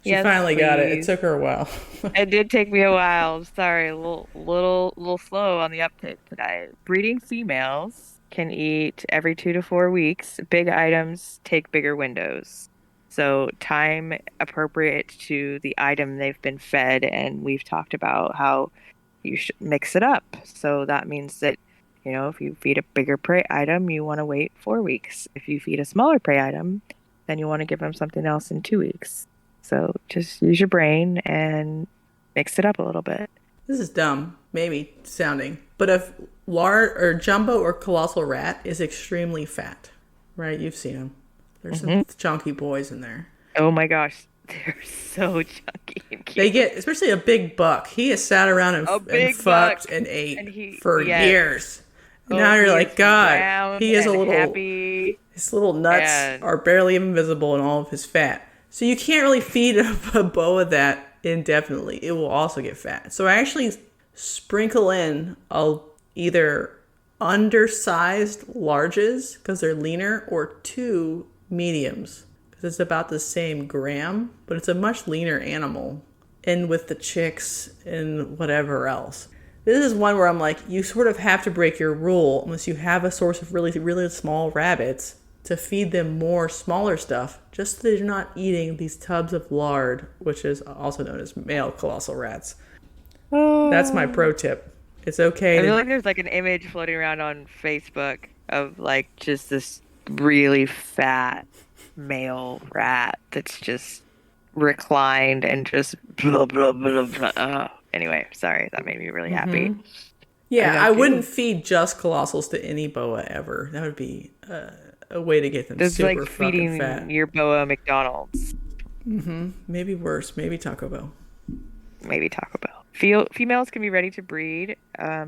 She finally got it. It took her a while. It did take me a while. Sorry, a little slow on the uptake today. Breeding females can eat every 2 to 4 weeks. Big items take bigger windows. So time appropriate to the item they've been fed, and we've talked about how you should mix it up. So that means that, if you feed a bigger prey item, you want to wait 4 weeks. If you feed a smaller prey item, then you want to give them something else in 2 weeks. So just use your brain and mix it up a little bit. This is dumb, maybe sounding, but a large or jumbo or colossal rat is extremely fat, right? You've seen them. There's some chunky boys in there. Oh my gosh, they're so chunky and cute. They get, especially a big buck. He has sat around and fucked and ate for years. And now you're like, God, he is a little happy. His little nuts are barely even visible in all of his fat. So you can't really feed a boa that indefinitely. It will also get fat. So I actually sprinkle in either undersized larges because they're leaner, or 2 mediums because it's about the same gram, but it's a much leaner animal. And with the chicks and whatever else. This is one where I'm like, you sort of have to break your rule unless you have a source of really, really small rabbits to feed them more smaller stuff, just so they're not eating these tubs of lard, which is also known as male colossal rats. That's my pro tip. It's okay. I feel like there's like an image floating around on Facebook of like just this really fat male rat that's just reclined and just blah, blah, blah, blah. Anyway, sorry, that made me really happy. Yeah, I wouldn't feed just colossals to any boa ever. That would be a way to get them super like fucking fat. Feeding your boa McDonald's. Maybe worse. Maybe Taco Bell. Females can be ready to breed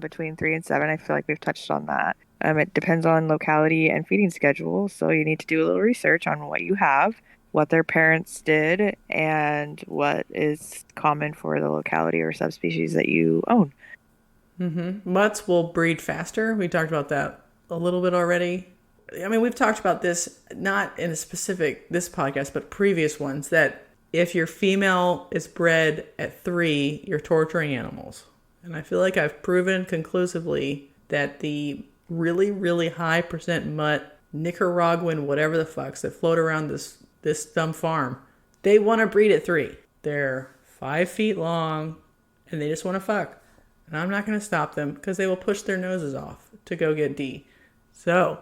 between 3 and 7. I feel like we've touched on that. It depends on locality and feeding schedule, so you need to do a little research on what you have, what their parents did and what is common for the locality or subspecies that you own. Mutts will breed faster. We talked about that a little bit already. I mean, we've talked about this, not in a specific, this podcast, but previous ones, that if your female is bred at 3, you're torturing animals. And I feel like I've proven conclusively that the really, really high percent mutt, Nicaraguan, whatever the fucks that float around this dumb farm, they want to breed at 3. They're 5 feet long and they just want to fuck. And I'm not going to stop them because they will push their noses off to go get D. So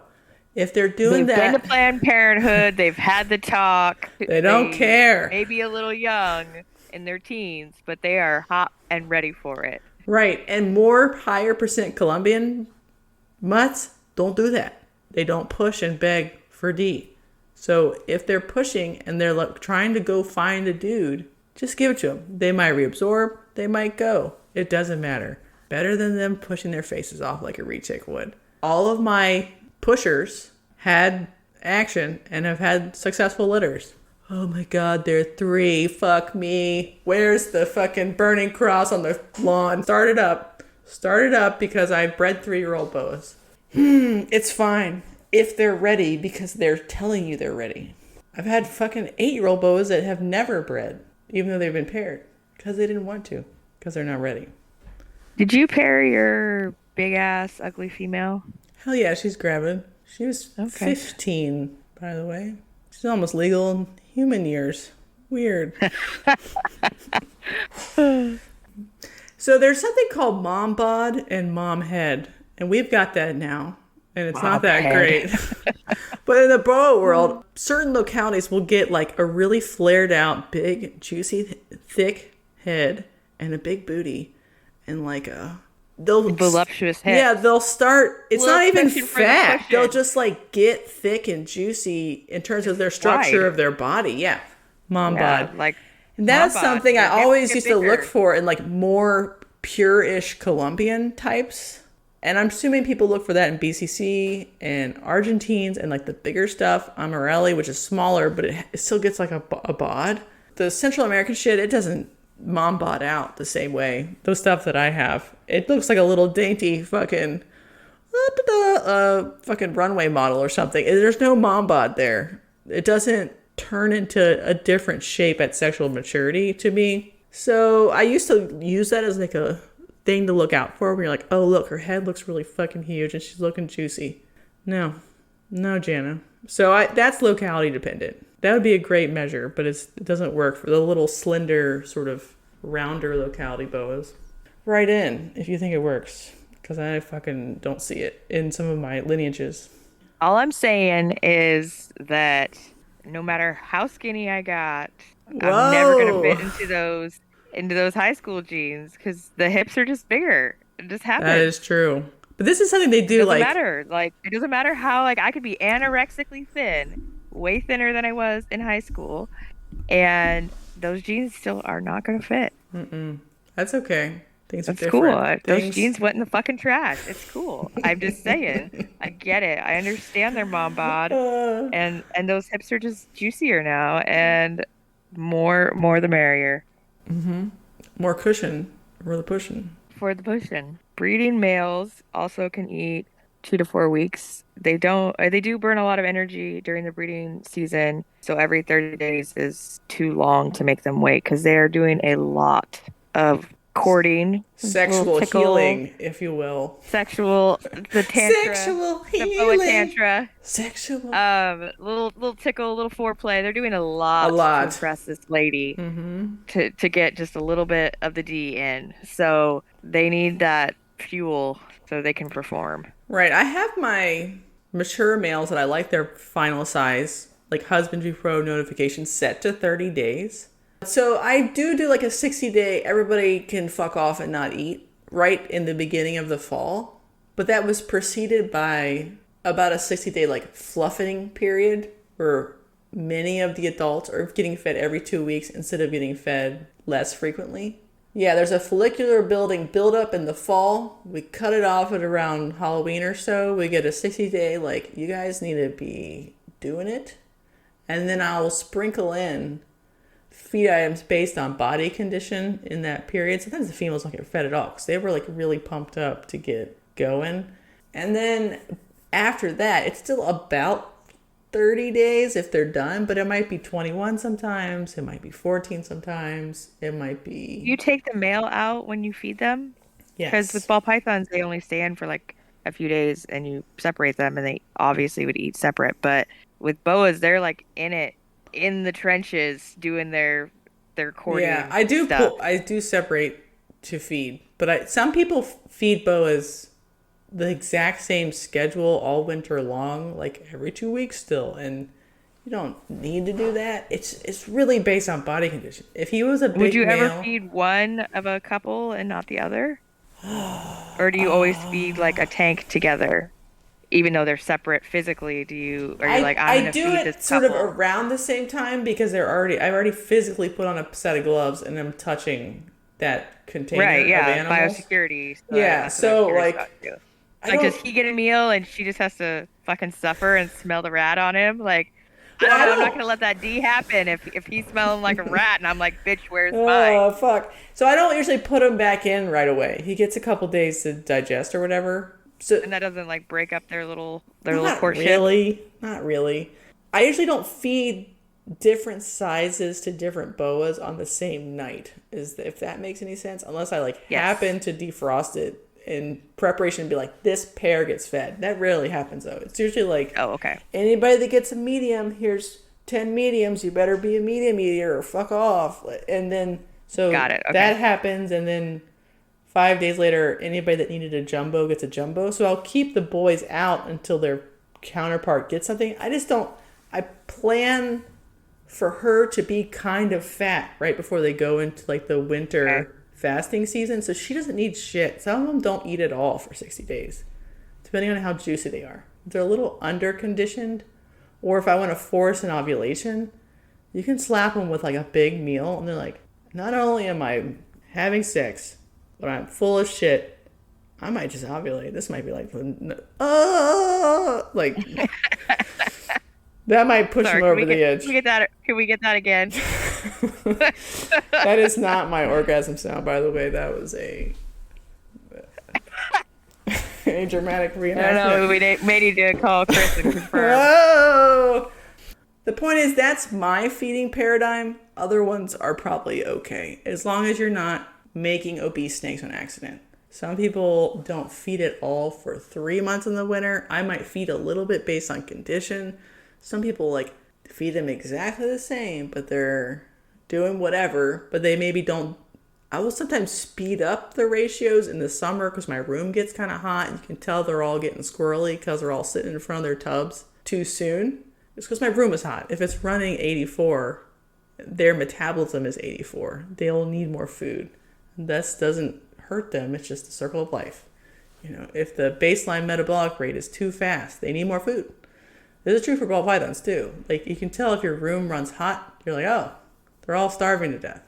if they're doing they've that... been to Planned Parenthood, they've had the talk. They don't care. Maybe a little young in their teens, but they are hot and ready for it. Right. And more higher percent Colombian mutts don't do that. They don't push and beg for D. So if they're pushing and they're like trying to go find a dude, just give it to them. They might reabsorb. They might go. It doesn't matter. Better than them pushing their faces off like a retic would. All of my pushers had action and have had successful litters. Oh my God, they're 3. Fuck me. Where's the fucking burning cross on the lawn? Start it up. Start it up because I bred 3-year-old boas. It's fine if they're ready because they're telling you they're ready. I've had fucking 8-year-old boas that have never bred, even though they've been paired, because they didn't want to, because they're not ready. Did you pair your big ass ugly female? Hell yeah, she's gravid. She was 15, by the way. She's almost legal in human years. Weird. So there's something called mom bod and mom head, and we've got that now, and it's not that great. But in the boa world, certain localities will get like a really flared out, big, juicy, thick head and a big booty, and like a voluptuous head. Yeah, they'll start. It's not even fat. The they'll just like get thick and juicy in terms of their structure of their body. Yeah, mom bod. Like, and that's something I always used to look for in like more pure-ish Colombian types. And I'm assuming people look for that in BCC and Argentines and like the bigger stuff, Amarelli, which is smaller, but it still gets like a bod. The Central American shit, it doesn't mom bod out the same way. Those stuff that I have, it looks like a little dainty fucking runway model or something. There's no mom bod there. It doesn't turn into a different shape at sexual maturity to me. So I used to use that as like a thing to look out for, where you're like, oh look, her head looks really fucking huge and she's looking juicy. No, Jana. So that's locality dependent. That would be a great measure, but it doesn't work for the little slender, sort of rounder locality boas. Write in if you think it works, because I fucking don't see it in some of my lineages. All I'm saying is that no matter how skinny I got, I'm never gonna fit into those high school jeans because the hips are just bigger. It just happens. That is true. But this is something they do. It doesn't matter. Like, it doesn't matter how, like, I could be anorexically thin, way thinner than I was in high school, and those jeans still are not going to fit. That's okay. Things are That's different. Cool. Those jeans went in the fucking trash. It's cool. I'm just saying. I get it. I understand their mom bod, and those hips are just juicier now, and more the merrier. More cushion for the pushing. Breeding males also can eat 2 to 4 weeks. They do burn a lot of energy during the breeding season, so every 30 days is too long to make them wait because they are doing a lot of courting, sexual healing, if you will. The tantra, sexual healing, the boa tantra, sexual, little tickle, little foreplay. They're doing a lot to impress this lady to get just a little bit of the D in. So they need that fuel so they can perform. Right. I have my mature males that I like their final size, like husbandry pro notification, set to 30 days. So I do like a 60-day, everybody can fuck off and not eat right in the beginning of the fall. But that was preceded by about a 60-day like fluffing period where many of the adults are getting fed every 2 weeks instead of getting fed less frequently. Yeah, there's a follicular build up in the fall. We cut it off at around Halloween or so. We get a 60-day, like, you guys need to be doing it. And then I'll sprinkle in feed items based on body condition in that period. Sometimes the females don't get fed at all because they were like really pumped up to get going. And then after that, it's still about 30 days if they're done, but it might be 21 sometimes. It might be 14 sometimes. It might be... You take the male out when you feed them? Yes. Because with ball pythons, they only stay in for like a few days and you separate them and they obviously would eat separate. But with boas, they're like in the trenches doing their courting. Yeah, I do stuff. I do separate to feed, but some people feed boas the exact same schedule all winter long, like every 2 weeks still, and you don't need to do that. It's really based on body condition. If he was a big Would you male, ever feed one of a couple and not the other? Or do you always feed like a tank together? Even though they're separate physically, are you like, I'm going to feed this sort couple? of around the same time because I've already physically put on a set of gloves and I'm touching that container Right, yeah, of animals. biosecurity. Yeah, so like, does he get a meal and she just has to fucking suffer and smell the rat on him? Like, Well, I'm not going to let that D happen if he's smelling like a rat and I'm like, bitch, where's mine? Oh, fuck. So I don't usually put him back in right away. He gets a couple days to digest or whatever. So, and that doesn't like break up their little not courtship? Not really. I usually don't feed different sizes to different boas on the same night, if that makes any sense. Unless I happen to defrost it in preparation to be like, this pair gets fed. That rarely happens though. It's usually like, oh, okay. Anybody that gets a medium, here's 10 mediums. You better be a medium eater or fuck off. And then Got it. Okay. That happens, and then 5 days later, anybody that needed a jumbo gets a jumbo. So I'll keep the boys out until their counterpart gets something. I plan for her to be kind of fat right before they go into like the winter fasting season. So she doesn't need shit. Some of them don't eat at all for 60 days, depending on how juicy they are. If they're a little under conditioned, or if I want to force an ovulation, you can slap them with like a big meal and they're like, not only am I having sex, but I'm full of shit. I might just ovulate. This might be like, that might push him over the edge. Can we get that again? That is not my orgasm sound, by the way. That was a dramatic reenactment. I don't know. We may need to call Chris and confirm. Oh! The point is, that's my feeding paradigm. Other ones are probably okay, as long as you're not making obese snakes on accident. Some people don't feed at all for 3 months in the winter. I might feed a little bit based on condition. Some people like feed them exactly the same, but they're doing whatever, but they maybe don't. I will sometimes speed up the ratios in the summer because my room gets kind of hot and you can tell they're all getting squirrely because they're all sitting in front of their tubs too soon. It's because my room is hot. If it's running 84, their metabolism is 84. They'll need more food. This doesn't hurt them. It's just the circle of life. If the baseline metabolic rate is too fast, they need more food. This is true for ball pythons too. Like, you can tell if your room runs hot, you're like, oh, they're all starving to death.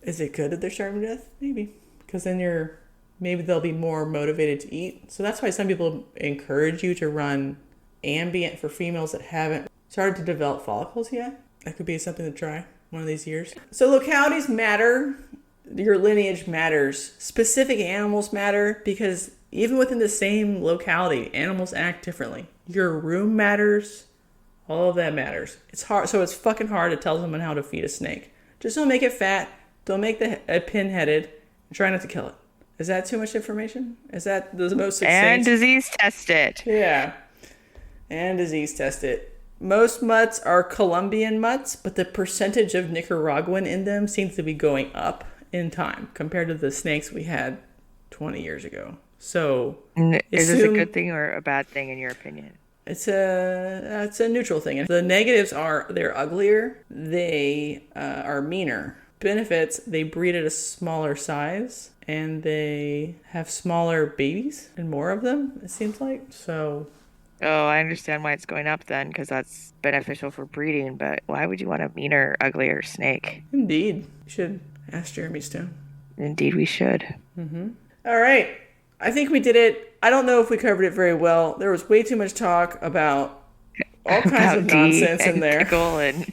Is it good that they're starving to death? Maybe. Because then maybe they'll be more motivated to eat. So that's why some people encourage you to run ambient for females that haven't started to develop follicles yet. That could be something to try one of these years. So localities matter. Your lineage matters. Specific animals matter because even within the same locality, animals act differently. Your room matters. All of that matters. It's hard. So it's fucking hard to tell someone how to feed a snake. Just don't make it fat. Don't make it pin-headed. And try not to kill it. Is that too much information? Is that the most succinct? And disease test it. Yeah. And disease test it. Most mutts are Colombian mutts, but the percentage of Nicaraguan in them seems to be going up in time compared to the snakes we had 20 years ago. So, is this a good thing or a bad thing in your opinion? It's a neutral thing. And the negatives are they're uglier, they are meaner. Benefits, they breed at a smaller size, and they have smaller babies and more of them, it seems like. So, oh, I understand why it's going up then, because that's beneficial for breeding. But why would you want a meaner, uglier snake? Indeed, you should ask Jeremy Stone. Indeed, we should. Mm-hmm. All right. I think we did it. I don't know if we covered it very well. There was way too much talk about all kinds of about tea nonsense in and there. tickle and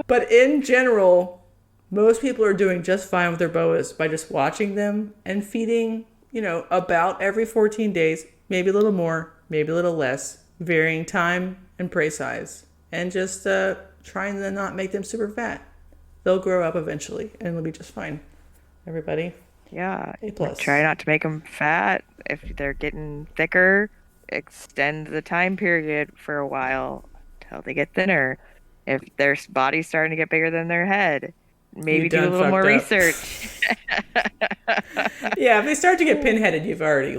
But in general, most people are doing just fine with their boas by just watching them and feeding, about every 14 days, maybe a little more, maybe a little less, varying time and prey size, and just trying to not make them super fat. They'll grow up eventually and it'll be just fine. Everybody. yeah, A plus. try not to make them fat. If they're getting thicker, extend the time period for a while until they get thinner. If their body's starting to get bigger than their head, maybe do a little more research. Yeah, if they start to get pinheaded, you've already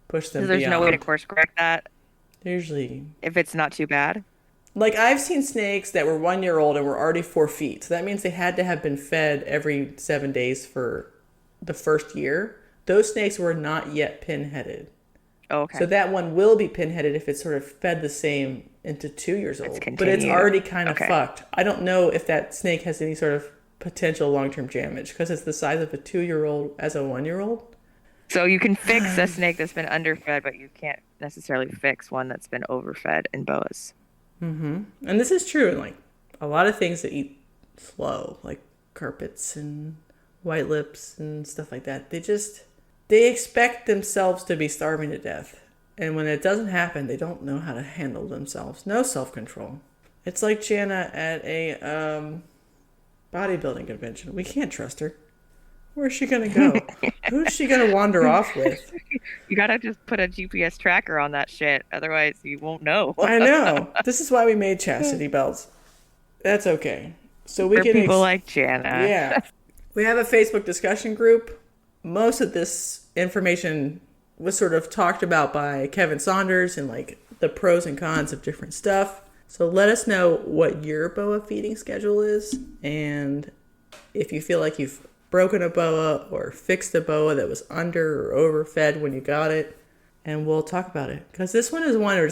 pushed them There's beyond. no way to course correct that. Usually. If it's not too bad. I've seen snakes that were 1 year old and were already 4 feet. So that means they had to have been fed every 7 days for the first year. Those snakes were not yet pinheaded. Oh, okay. So that one will be pinheaded if it's sort of fed the same into 2 years old. But it's already kind of fucked. I don't know if that snake has any sort of potential long-term damage because it's the size of a 2-year-old as a 1-year-old. So you can fix a snake that's been underfed, but you can't necessarily fix one that's been overfed in boas. Mm-hmm. And this is true in a lot of things that eat slow, like carpets and white lips and stuff like that. They expect themselves to be starving to death. And when it doesn't happen, they don't know how to handle themselves. No self-control. It's like Jana at a bodybuilding convention. We can't trust her. Where's she going to go? Who's she going to wander off with? You got to just put a GPS tracker on that shit. Otherwise, you won't know. I know. This is why we made chastity belts. That's okay. So we For can people like Jana. Yeah. We have a Facebook discussion group. Most of this information was sort of talked about by Kevin Saunders and the pros and cons of different stuff. So let us know what your boa feeding schedule is, and if you feel like you've broken a boa or fixed a boa that was under or overfed when you got it, and we'll talk about it. Because this one is one where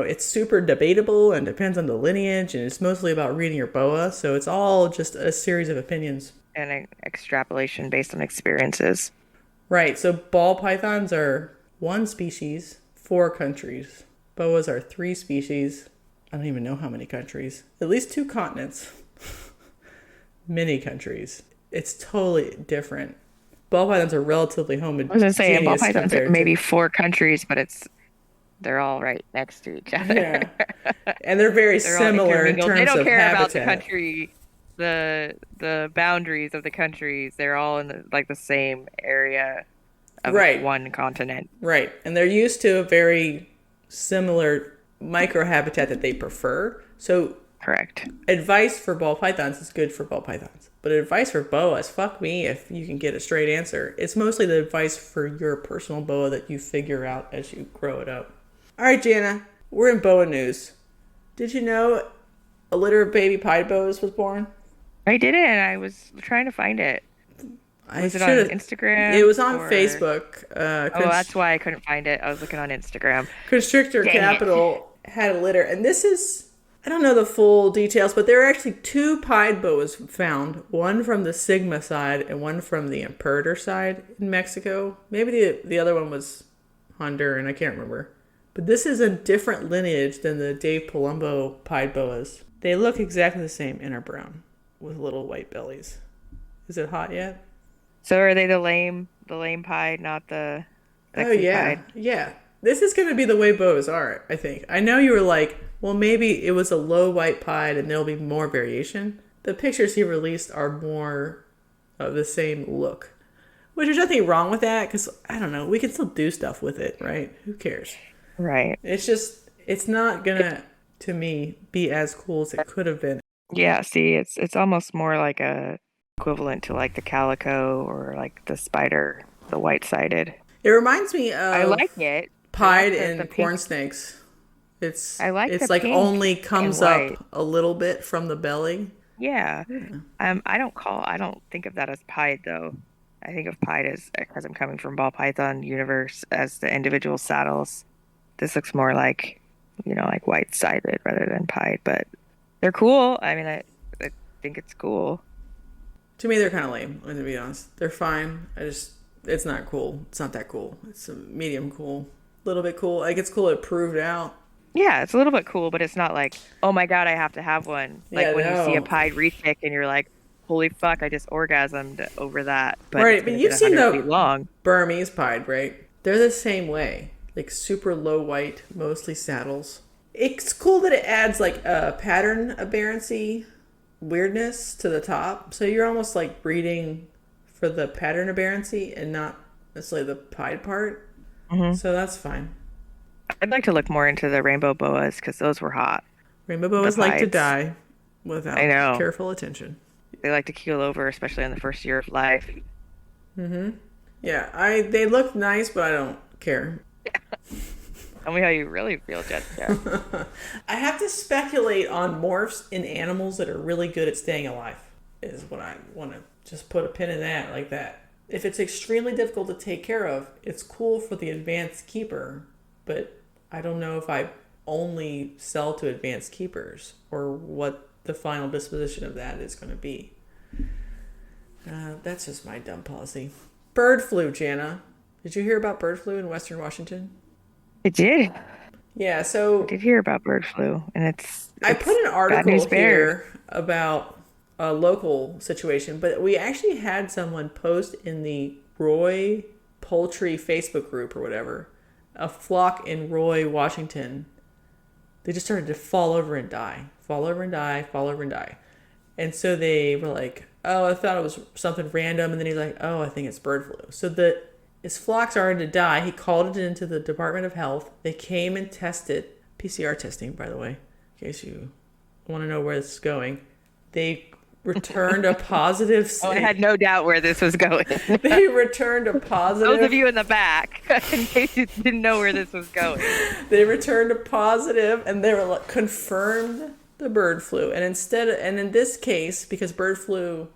it's super debatable and depends on the lineage, and it's mostly about reading your boa, so it's all just a series of opinions. And an extrapolation based on experiences. Right, so ball pythons are 1 species, 4 countries. Boas are 3 species. I don't even know how many countries. At least 2 continents. Many countries. It's totally different. Ball pythons are relatively homogeneous. I was going to say, ball pythons are maybe 4 countries, but they're all right next to each other. Yeah. And they're very similar in terms of habitat. They don't care about the country, the boundaries of the countries. They're all in the same area of one continent. Right. And they're used to a very similar microhabitat that they prefer. So correct. Advice for ball pythons is good for ball pythons. But advice for boas, fuck me if you can get a straight answer. It's mostly the advice for your personal boa that you figure out as you grow it up. All right, Jana, we're in boa news. Did you know a litter of baby pied boas was born? I didn't. I was trying to find it. Was it on Instagram? It was on Facebook. That's why I couldn't find it. I was looking on Instagram. Constrictor Capital had a litter. And this is, I don't know the full details, but there are actually 2 pied boas found. One from the Sigma side and one from the Imperator side in Mexico. Maybe the other one was Honduran. I can't remember. But this is a different lineage than the Dave Palumbo pied boas. They look exactly the same and are brown with little white bellies. Is it hot yet? So are they the lame pied, not the pied? Yeah. This is going to be the way boas are, I think. I know you were like, well, maybe it was a low white pied and there'll be more variation. The pictures he released are more of the same look. Which there's nothing wrong with that because, I don't know, we can still do stuff with it, right? Who cares? Right. It's not going to me, be as cool as it could have been. Yeah, see, it's almost more like a equivalent to the calico or the spider, the white-sided. It reminds me of I like it. Pied and corn snakes. It's only comes up a little bit from the belly. Yeah. I don't think of that as pied though. I think of pied as, because I'm coming from ball python universe, as the individual saddles. This looks more like white-sided rather than pied, but they're cool. I mean, I think it's cool. To me, they're kind of lame, to be honest. They're fine. It's not cool. It's not that cool. It's a medium cool. A little bit cool. It's cool it proved out. Yeah, it's a little bit cool, but it's not like, oh my God, I have to have one. Yeah, Like when you see a no. pied retic and you're like, holy fuck, I just orgasmed over that, but it's Right, but going to get you've seen 100 feet the long. Burmese pied, right? They're the same way. Like super low white, mostly saddles. It's cool that it adds like a pattern aberrancy weirdness to the top. So you're almost like breeding for the pattern aberrancy and not necessarily the pied part. Hmm. So that's fine. I'd like to look more into the rainbow boas because those were hot. Rainbow The boas like to pieds. die I without know. careful attention. They like to keel over, especially in the first year of life. Yeah, they look nice, but I don't care. Tell me how you really feel, Jessica. I have to speculate on morphs in animals that are really good at staying alive, is what I want to just put a pin in that, like that. If it's extremely difficult to take care of, it's cool for the advanced keeper, but I don't know if I only sell to advanced keepers or what the final disposition of that is going to be. That's just my dumb policy. Bird flu, Jana. Did you hear about bird flu in Western Washington? I did. Yeah, I so did hear about bird flu, and I put it's an bad article news bears. here about a local situation, but we actually had someone post in the Roy Poultry Facebook group or whatever, a flock in Roy, Washington. They just started to fall over and die, fall over and die, fall over and die. And so they were like, oh, I thought it was something random. And then he's like, oh, I think it's bird flu. So his flocks started to die. He called it into the Department of Health. They came and tested, PCR testing, by the way, in case you want to know where this is going. They returned a positive. Oh, I had no doubt where this was going. They returned a positive. Those of you in the back, in case you didn't know where this was going. They returned a positive, and they were like, confirmed the bird flu. And in this case, because birds are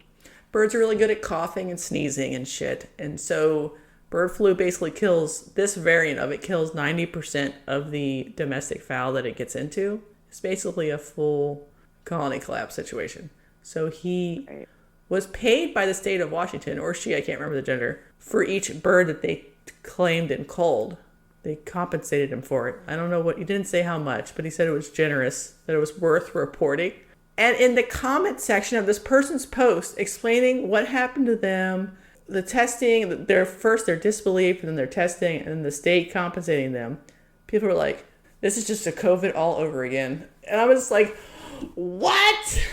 really good at coughing and sneezing and shit, and so bird flu basically this variant of it kills 90% of the domestic fowl that it gets into. It's basically a full colony collapse situation. So he was paid by the state of Washington, or she, I can't remember the gender, for each bird that they claimed and culled. They compensated him for it. I don't know he didn't say how much, but he said it was generous, that it was worth reporting. And in the comment section of this person's post explaining what happened to them, the testing, their disbelief, and then their testing, and then the state compensating them, people were like, this is just a COVID all over again. And I was like, what?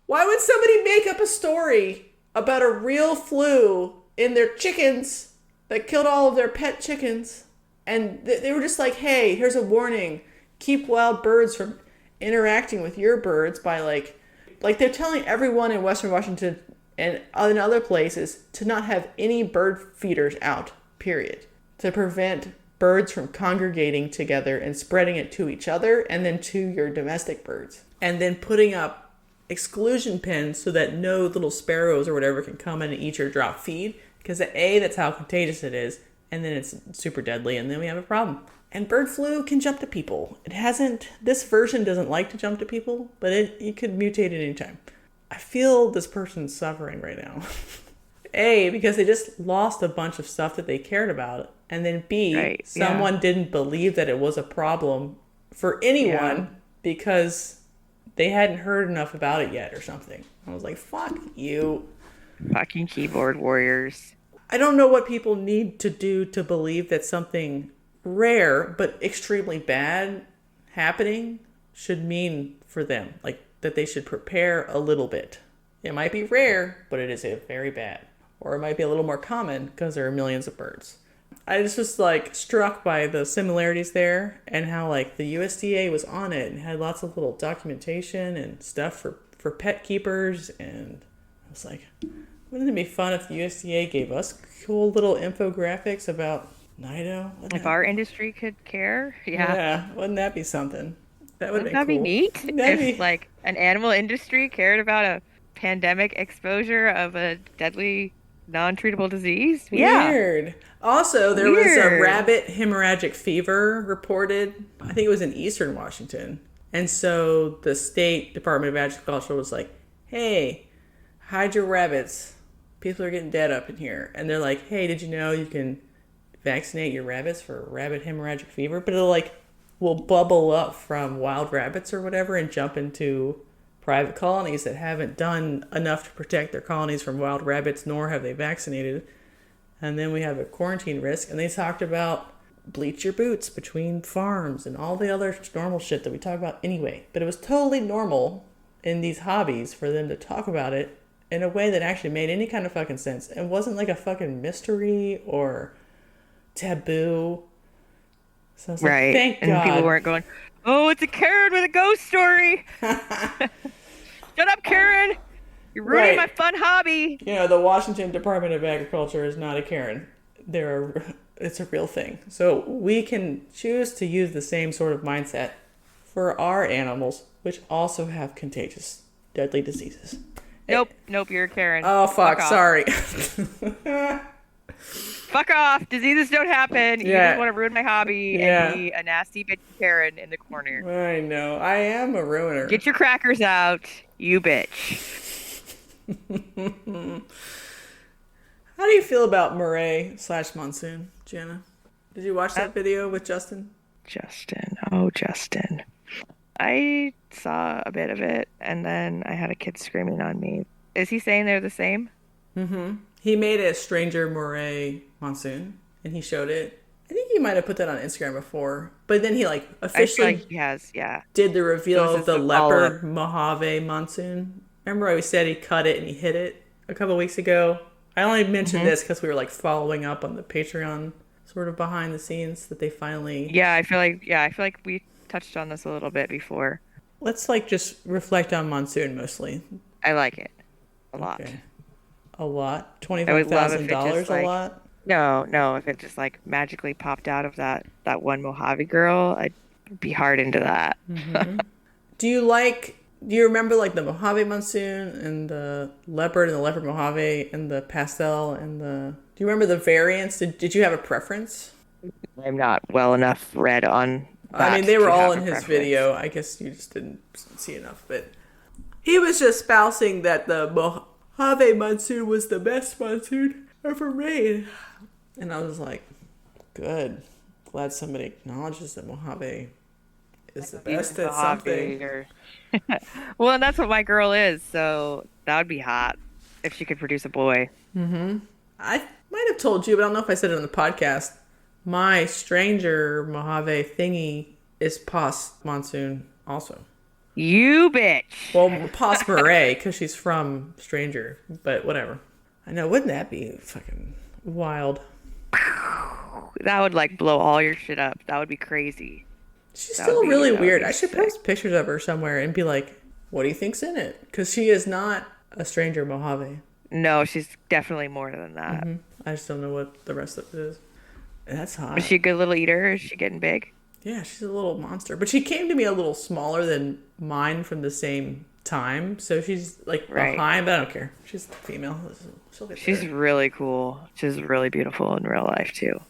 Why would somebody make up a story about a real flu in their chickens that killed all of their pet chickens? And they were just like, hey, here's a warning. Keep wild birds from interacting with your birds by like they're telling everyone in Western Washington and in other places to not have any bird feeders out, period. To prevent birds from congregating together and spreading it to each other and then to your domestic birds. And then putting up exclusion pins so that no little sparrows or whatever can come in and eat your drop feed. Because that's how contagious it is. And then it's super deadly, and then we have a problem. And bird flu can jump to people. This version doesn't like to jump to people, but it could mutate at any time. I feel this person's suffering right now. A, because they just lost a bunch of stuff that they cared about. And then B, someone didn't believe that it was a problem for anyone because they hadn't heard enough about it yet or something. I was like, fuck you. Fucking keyboard warriors. I don't know what people need to do to believe that something rare but extremely bad happening should mean for them. Like that they should prepare a little bit. It might be rare, but it is very bad. Or it might be a little more common because there are millions of birds. I was just like struck by the similarities there and how like the USDA was on it and had lots of little documentation and stuff for pet keepers. And I was like, wouldn't it be fun if the USDA gave us cool little infographics about NIDO? If our industry could care, Yeah, wouldn't that be something? Wouldn't that be neat? If like an animal industry cared about a pandemic exposure of a deadly non-treatable disease? Weird. Also, there was a rabbit hemorrhagic fever reported. I think it was in eastern Washington. And so the state Department of Agriculture was like, hey, hide your rabbits. People are getting dead up in here. And they're like, hey, did you know you can vaccinate your rabbits for rabbit hemorrhagic fever? But will bubble up from wild rabbits or whatever and jump into private colonies that haven't done enough to protect their colonies from wild rabbits, nor have they vaccinated. And then we have a quarantine risk. And they talked about bleach your boots between farms and all the other normal shit that we talk about anyway. But it was totally normal in these hobbies for them to talk about it in a way that actually made any kind of fucking sense. It wasn't like a fucking mystery or taboo. So I was Right. like, thank God. And people weren't going, oh, it's a Karen with a ghost story. Shut up, Karen. You're ruining my fun hobby. You know, the Washington Department of Agriculture is not a Karen. It's a real thing. So we can choose to use the same sort of mindset for our animals, which also have contagious, deadly diseases. Nope, you're a Karen. Oh, fuck sorry. Fuck off. Diseases don't happen. You just want to ruin my hobby and be a nasty bitch Karen in the corner. I know. I am a ruiner. Get your crackers out, you bitch. How do you feel about Moray / Monsoon, Jana? Did you watch that video with Justin? Justin. I saw a bit of it, and then I had a kid screaming on me. Is he saying they're the same? Mm-hmm. He made a stranger Moray Monsoon, and he showed it. I think he might have put that on Instagram before, but then he officially he has, did the reveal of the leopard Mojave Monsoon. Remember I said he cut it and he hit it a couple weeks ago? I only mentioned this because we were following up on the Patreon sort of behind the scenes that they finally... I feel like we touched on this a little bit before. Let's just reflect on Monsoon mostly. I like it a lot. Okay. A lot? $25,000 a lot? No, if it just magically popped out of that one Mojave girl, I'd be hard into that. Mm-hmm. Do you remember the Mojave Monsoon and the leopard Mojave and the pastel and do you remember the variants? Did you have a preference? I'm not well enough read on that. I mean, they were all in his video. I guess you just didn't see enough, but he was just espousing that the Mojave Monsoon was the best monsoon ever made. And I was like, good. Glad somebody acknowledges that Mojave is the best at something. Well, and that's what my girl is, so that would be hot if she could produce a boy. Mm-hmm. I might have told you, but I don't know if I said it on the podcast. My stranger Mojave thingy is Pos Monsoon also. You bitch. Well, Pos Moray, because she's from Stranger, but whatever. I know, wouldn't that be fucking wild? That would blow all your shit up. That would be crazy. She's still really weird. I should post pictures of her somewhere and be like, what do you think's in it? Because she is not a stranger Mojave. No, she's definitely more than that. Mm-hmm. I just don't know what the rest of it is. That's hot. Is she a good little eater? Is she getting big? Yeah, she's a little monster. But she came to me a little smaller than mine from the same time. So she's behind, but I don't care. She's female. She's really cool. She's really beautiful in real life too.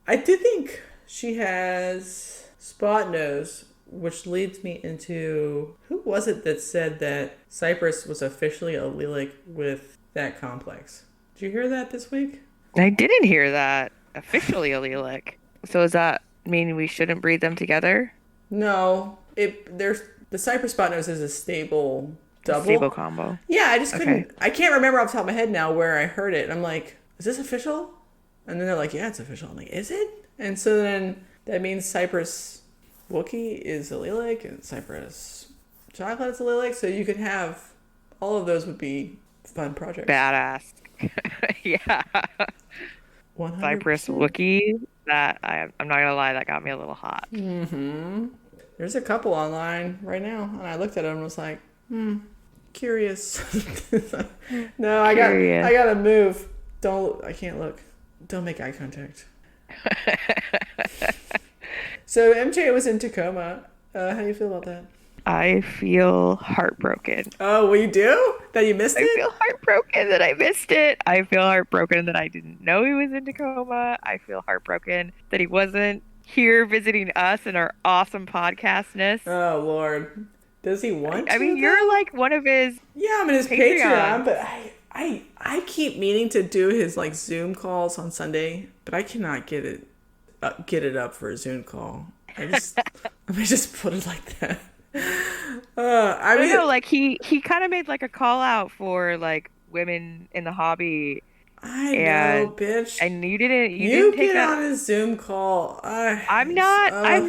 I do think she has spot nose, which leads me into who was it that said that Cypress was officially allelic with that complex? Did you hear that this week? I didn't hear that. Officially allelic. So does that mean we shouldn't breed them together? No. The Cypress spot nose is a stable double. Stable combo. Yeah, I just couldn't. I can't remember off the top of my head now where I heard it. And I'm like, is this official? And then they're like, yeah, it's official. I'm like, is it? And so then that means Cypress Wookiee is allelic and Cypress Chocolate is allelic. So you could have all of those would be fun projects. Badass. Yeah. 100%. Cypress Wookiee. That I'm not gonna lie, that got me a little hot. Mm-hmm. There's a couple online right now, and I looked at them and was like, curious. No, I gotta move. I can't look. Don't make eye contact. So MJ was in Tacoma. How do you feel about that? I feel heartbroken. Oh, well, you do? That you missed it? I feel heartbroken that I missed it. I feel heartbroken that I didn't know he was in Tacoma. I feel heartbroken that he wasn't here visiting us and our awesome podcastness. Oh, Lord. Does he want to? I mean, you're one of his... Yeah, I'm in his Patreon, but I keep meaning to do his Zoom calls on Sunday, but I cannot get it up for a Zoom call. I just put it like that. I mean, no, like he kind of made like a call out for like women in the hobby. I know, bitch. And you didn't You take get that on a Zoom call. I'm not a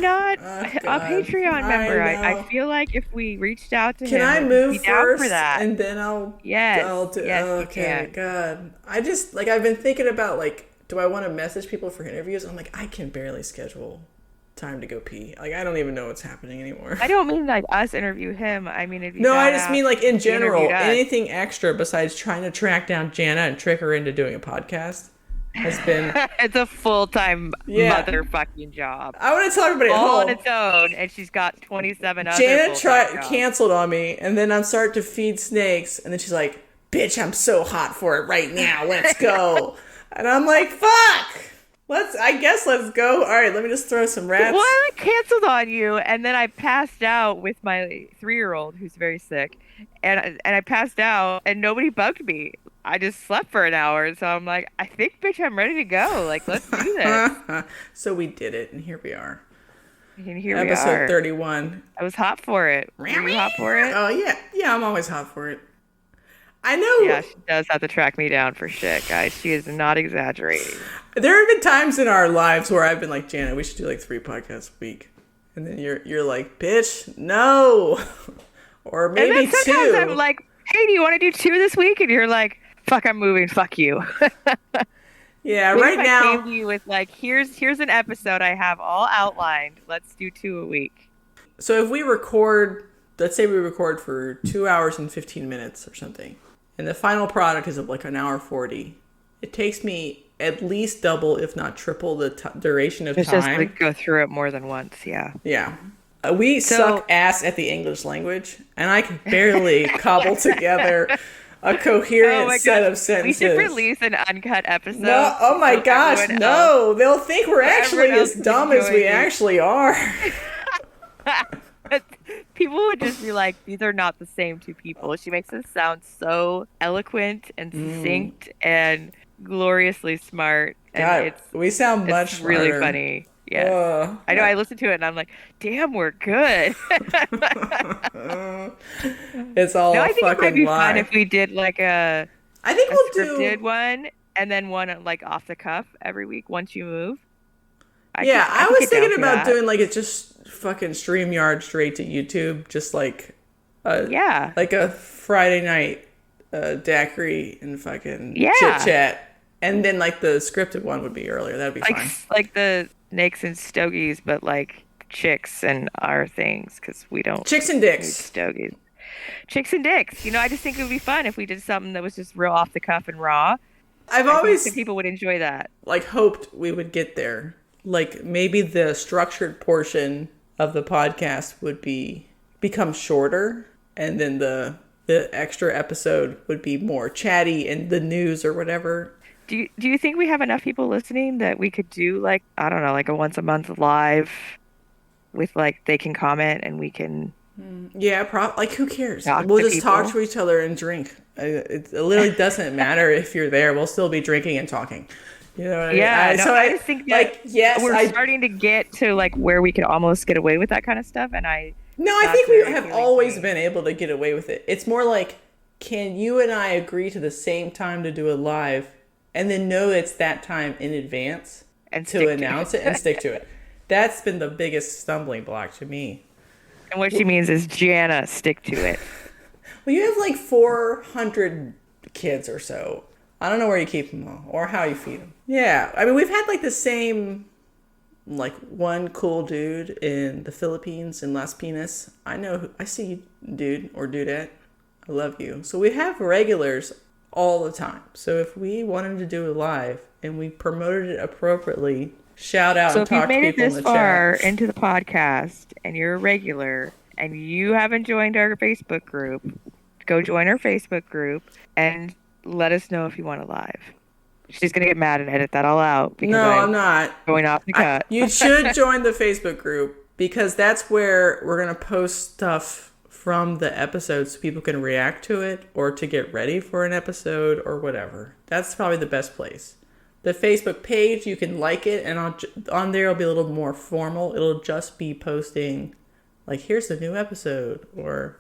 Patreon member. I know. feel like if we reached out to Can him, I he'd move be down first for that. and then I'll do Yes, you okay, can. God. I just like I've been thinking about like, do I want to message people for interviews? I'm like, I can barely schedule time to go pee. Like I don't even know what's happening anymore. I don't mean like us interview him. I mean, No, I just mean like in general, interviewed us. anything extra besides trying to track down Jana and trick her into doing a podcast has been It's a full-time motherfucking job. I want to tell everybody at all home. on its own, and she's got 27 other Jana full-time jobs. canceled on me, and then I'm starting to feed snakes, and then she's like, "Bitch, I'm so hot for it right now. Let's go." And I'm like, "Fuck, let's go. All right, let me just throw some rats." Well, I canceled on you, and then I passed out with my 3-year-old who's very sick, and I passed out, and nobody bugged me. I just slept for an hour, so I'm like, I think, bitch, I'm ready to go. Like, let's do this. So we did it, and here we are. And here Episode we are. 31. I was hot for it. Were you hot for it? Oh, yeah, I'm always hot for it. I know. Yeah, she does have to track me down for shit, guys. She is not exaggerating. There have been times in our lives where I've been like, Jana, we should do like 3 podcasts a week. And then you're like, bitch, no. Or maybe and then sometimes 2. I'm like, hey, do you want to do 2 this week? And you're like, fuck, I'm moving. Fuck you. Yeah, Maybe right if now. I came to you with like, here's an episode I have all outlined. Let's do 2 a week. So if we record, let's say we record for 2 hours and 15 minutes or something, and the final product is like an hour 40, it takes me at least double, if not triple, the duration of time. Just like go through it more than once. Yeah. Yeah. We suck ass at the English language, and I can barely cobble together a coherent set of sentences. We should release an uncut episode. No, oh my gosh, no. They'll think we're actually as dumb as we actually are. People would just be like, these are not the same 2 people. She makes us sound so eloquent and succinct and gloriously smart. And God, we sound much it's really smarter. funny. Yeah. I know. I listen to it and I'm like, damn, we're good. It's all no, I think fucking it might be lie. fun if we did like a scripted one and then one like off the cuff every week once you move. I was thinking about doing like it's just fucking StreamYard straight to YouTube, just like like a Friday night daiquiri and fucking chit chat, and then like the scripted one would be earlier. That'd be fine. Like the snakes and stogies, but like chicks and our things because we don't chicks and dicks, stogies, chicks and dicks. You know, I just think it would be fun if we did something that was just real off the cuff and raw. I think people would enjoy that. Like hoped we would get there. Like maybe the structured portion of the podcast would become shorter, and then the extra episode would be more chatty in the news or whatever. Do you think we have enough people listening that we could do like, I don't know, like a once a month live with like they can comment and we can like who cares? We'll just talk to each other and drink. It literally doesn't matter if you're there. We'll still be drinking and talking. You know what I mean? I just think that we're starting to get to like where we can almost get away with that kind of stuff, and I think we have always been able to get away with it. It's more like, can you and I agree to the same time to do it live, and then know it's that time in advance and to announce it and stick to it? That's been the biggest stumbling block to me. And what she means is, Jana, stick to it. Well, you have like 400 kids or so. I don't know where you keep them all or how you feed them. Yeah. I mean, we've had like the same, like one cool dude in the Philippines in Las Piñas. I see you, dude or dudette. I love you. So we have regulars all the time. So if we wanted to do it live and we promoted it appropriately, shout out and talk to people in the chat. So if you made it this far into the podcast and you're a regular and you haven't joined our Facebook group, go join our Facebook group and let us know if you want it live. She's going to get mad and edit that all out. Because I'm not. Going off the cut. You should join the Facebook group because that's where we're going to post stuff from the episode so people can react to it or to get ready for an episode or whatever. That's probably the best place. The Facebook page, you can like it, and on there it'll be a little more formal. It'll just be posting, like, here's the new episode, or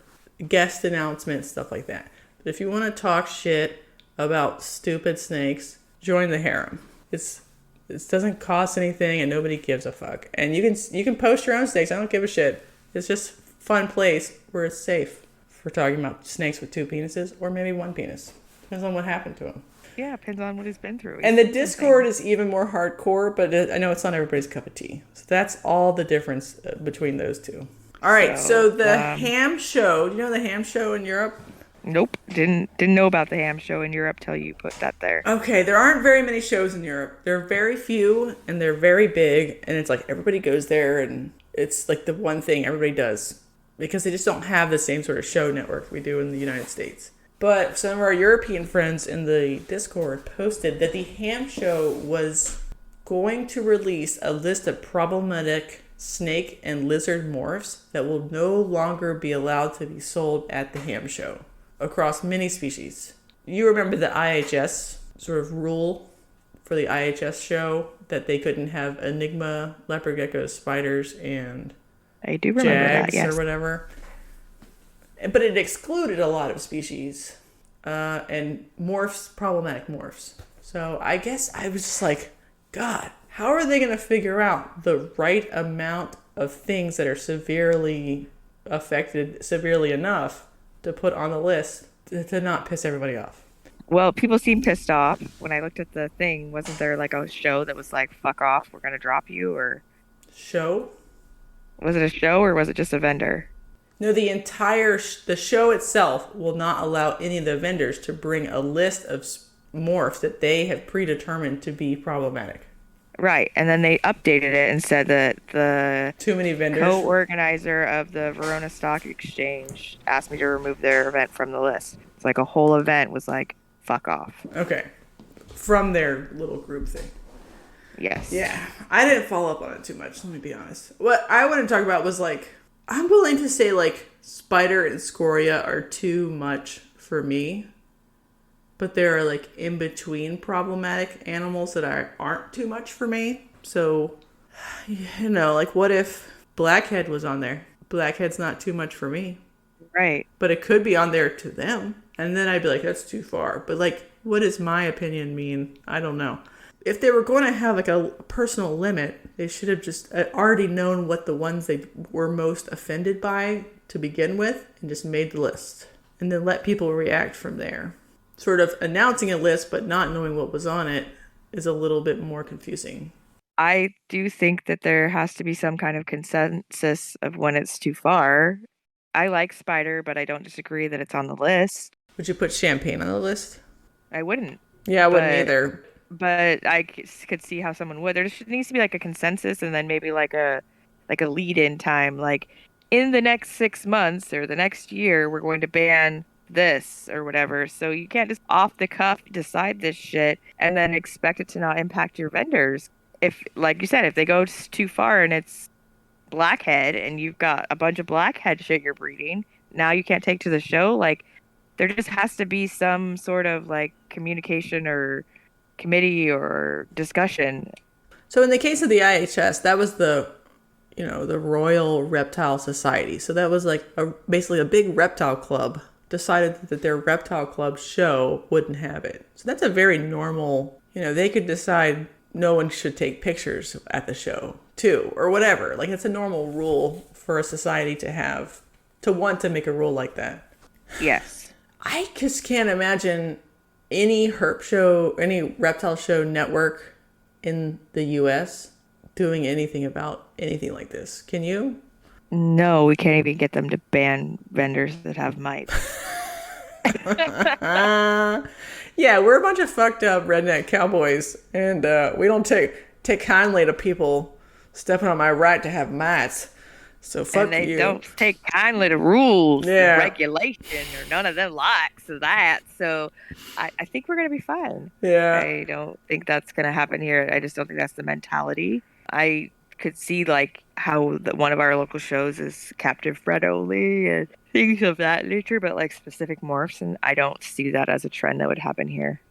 guest announcements, stuff like that. But if you want to talk shit about stupid snakes, join the harem. It doesn't cost anything, and nobody gives a fuck. And you can post your own snakes. I don't give a shit. It's just a fun place where it's safe for talking about snakes with 2 penises, or maybe 1 penis. Depends on what happened to him. Yeah, depends on what he's been through. And the Discord is even more hardcore, but I know it's not everybody's cup of tea. So that's all the difference between those two. All right, so the Hamm show. Do you know the Hamm show in Europe? Nope, didn't know about the Hamm show in Europe till you put that there. Okay, there aren't very many shows in Europe. There are very few, and they're very big, and it's like everybody goes there, and it's like the one thing everybody does, because they just don't have the same sort of show network we do in the United States. But some of our European friends in the Discord posted that the Hamm show was going to release a list of problematic snake and lizard morphs that will no longer be allowed to be sold at the Hamm show across many species. You remember the IHS sort of rule for the IHS show that they couldn't have enigma, leopard geckos, spiders, and I do remember jags, that, yes. or whatever. But it excluded a lot of species and morphs, problematic morphs. So I guess I was just like, God, how are they going to figure out the right amount of things that are severely affected, severely enough to put on the list to not piss everybody off? Well, people seem pissed off. When I looked at the thing, wasn't there like a show that was like, fuck off, we're going to drop you? Or show? Was it a show or was it just a vendor? No, the entire the show itself will not allow any of the vendors to bring a list of morphs that they have predetermined to be problematic. Right, and then they updated it and said that the too many vendors. Co-organizer of the Verona Stock Exchange asked me to remove their event from the list. It's like a whole event was like, fuck off. Okay, from their little group thing. Yes. Yeah, I didn't follow up on it too much, let me be honest. What I want to talk about was like, I'm willing to say like spider and scoria are too much for me, but there are like in between problematic animals that aren't too much for me. So, you know, like what if blackhead was on there? Blackhead's not too much for me. Right. But it could be on there to them. And then I'd be like, that's too far. But like, what does my opinion mean? I don't know. If they were going to have like a personal limit, they should have just already known what the ones they were most offended by to begin with and just made the list. And then let people react from there. Sort of announcing a list but not knowing what was on it is a little bit more confusing. I do think that there has to be some kind of consensus of when it's too far. I like spider, but I don't disagree that it's on the list. Would you put champagne on the list? I wouldn't. Yeah, I wouldn't either. But I could see how someone would. There needs to be like a consensus and then maybe like a lead-in time. Like in the next 6 months or the next year, we're going to ban this or whatever. So you can't just off the cuff decide this shit and then expect it to not impact your vendors. If, like you said, if they go too far and it's blackhead and you've got a bunch of blackhead shit you're breeding, now you can't take to the show. Like there just has to be some sort of like communication or committee or discussion. So in the case of the IHS, that was the Royal Reptile Society. So that was like basically a big reptile club decided that their reptile club show wouldn't have it. So that's a very normal, they could decide no one should take pictures at the show too, or whatever. Like it's a normal rule for a society to want to make a rule like that. Yes. I just can't imagine any herp show, any reptile show network in the US doing anything about anything like this. Can you? No, we can't even get them to ban vendors that have mites. Yeah, we're a bunch of fucked up redneck cowboys, and we don't take kindly to people stepping on my right to have mites. So fuck you. And they don't take kindly to rules, or regulation, or none of them likes that. So I think we're going to be fine. Yeah. I don't think that's going to happen here. I just don't think that's the mentality. I could see like how one of our local shows is captive bred only and things of that nature, but like specific morphs, and I don't see that as a trend that would happen here.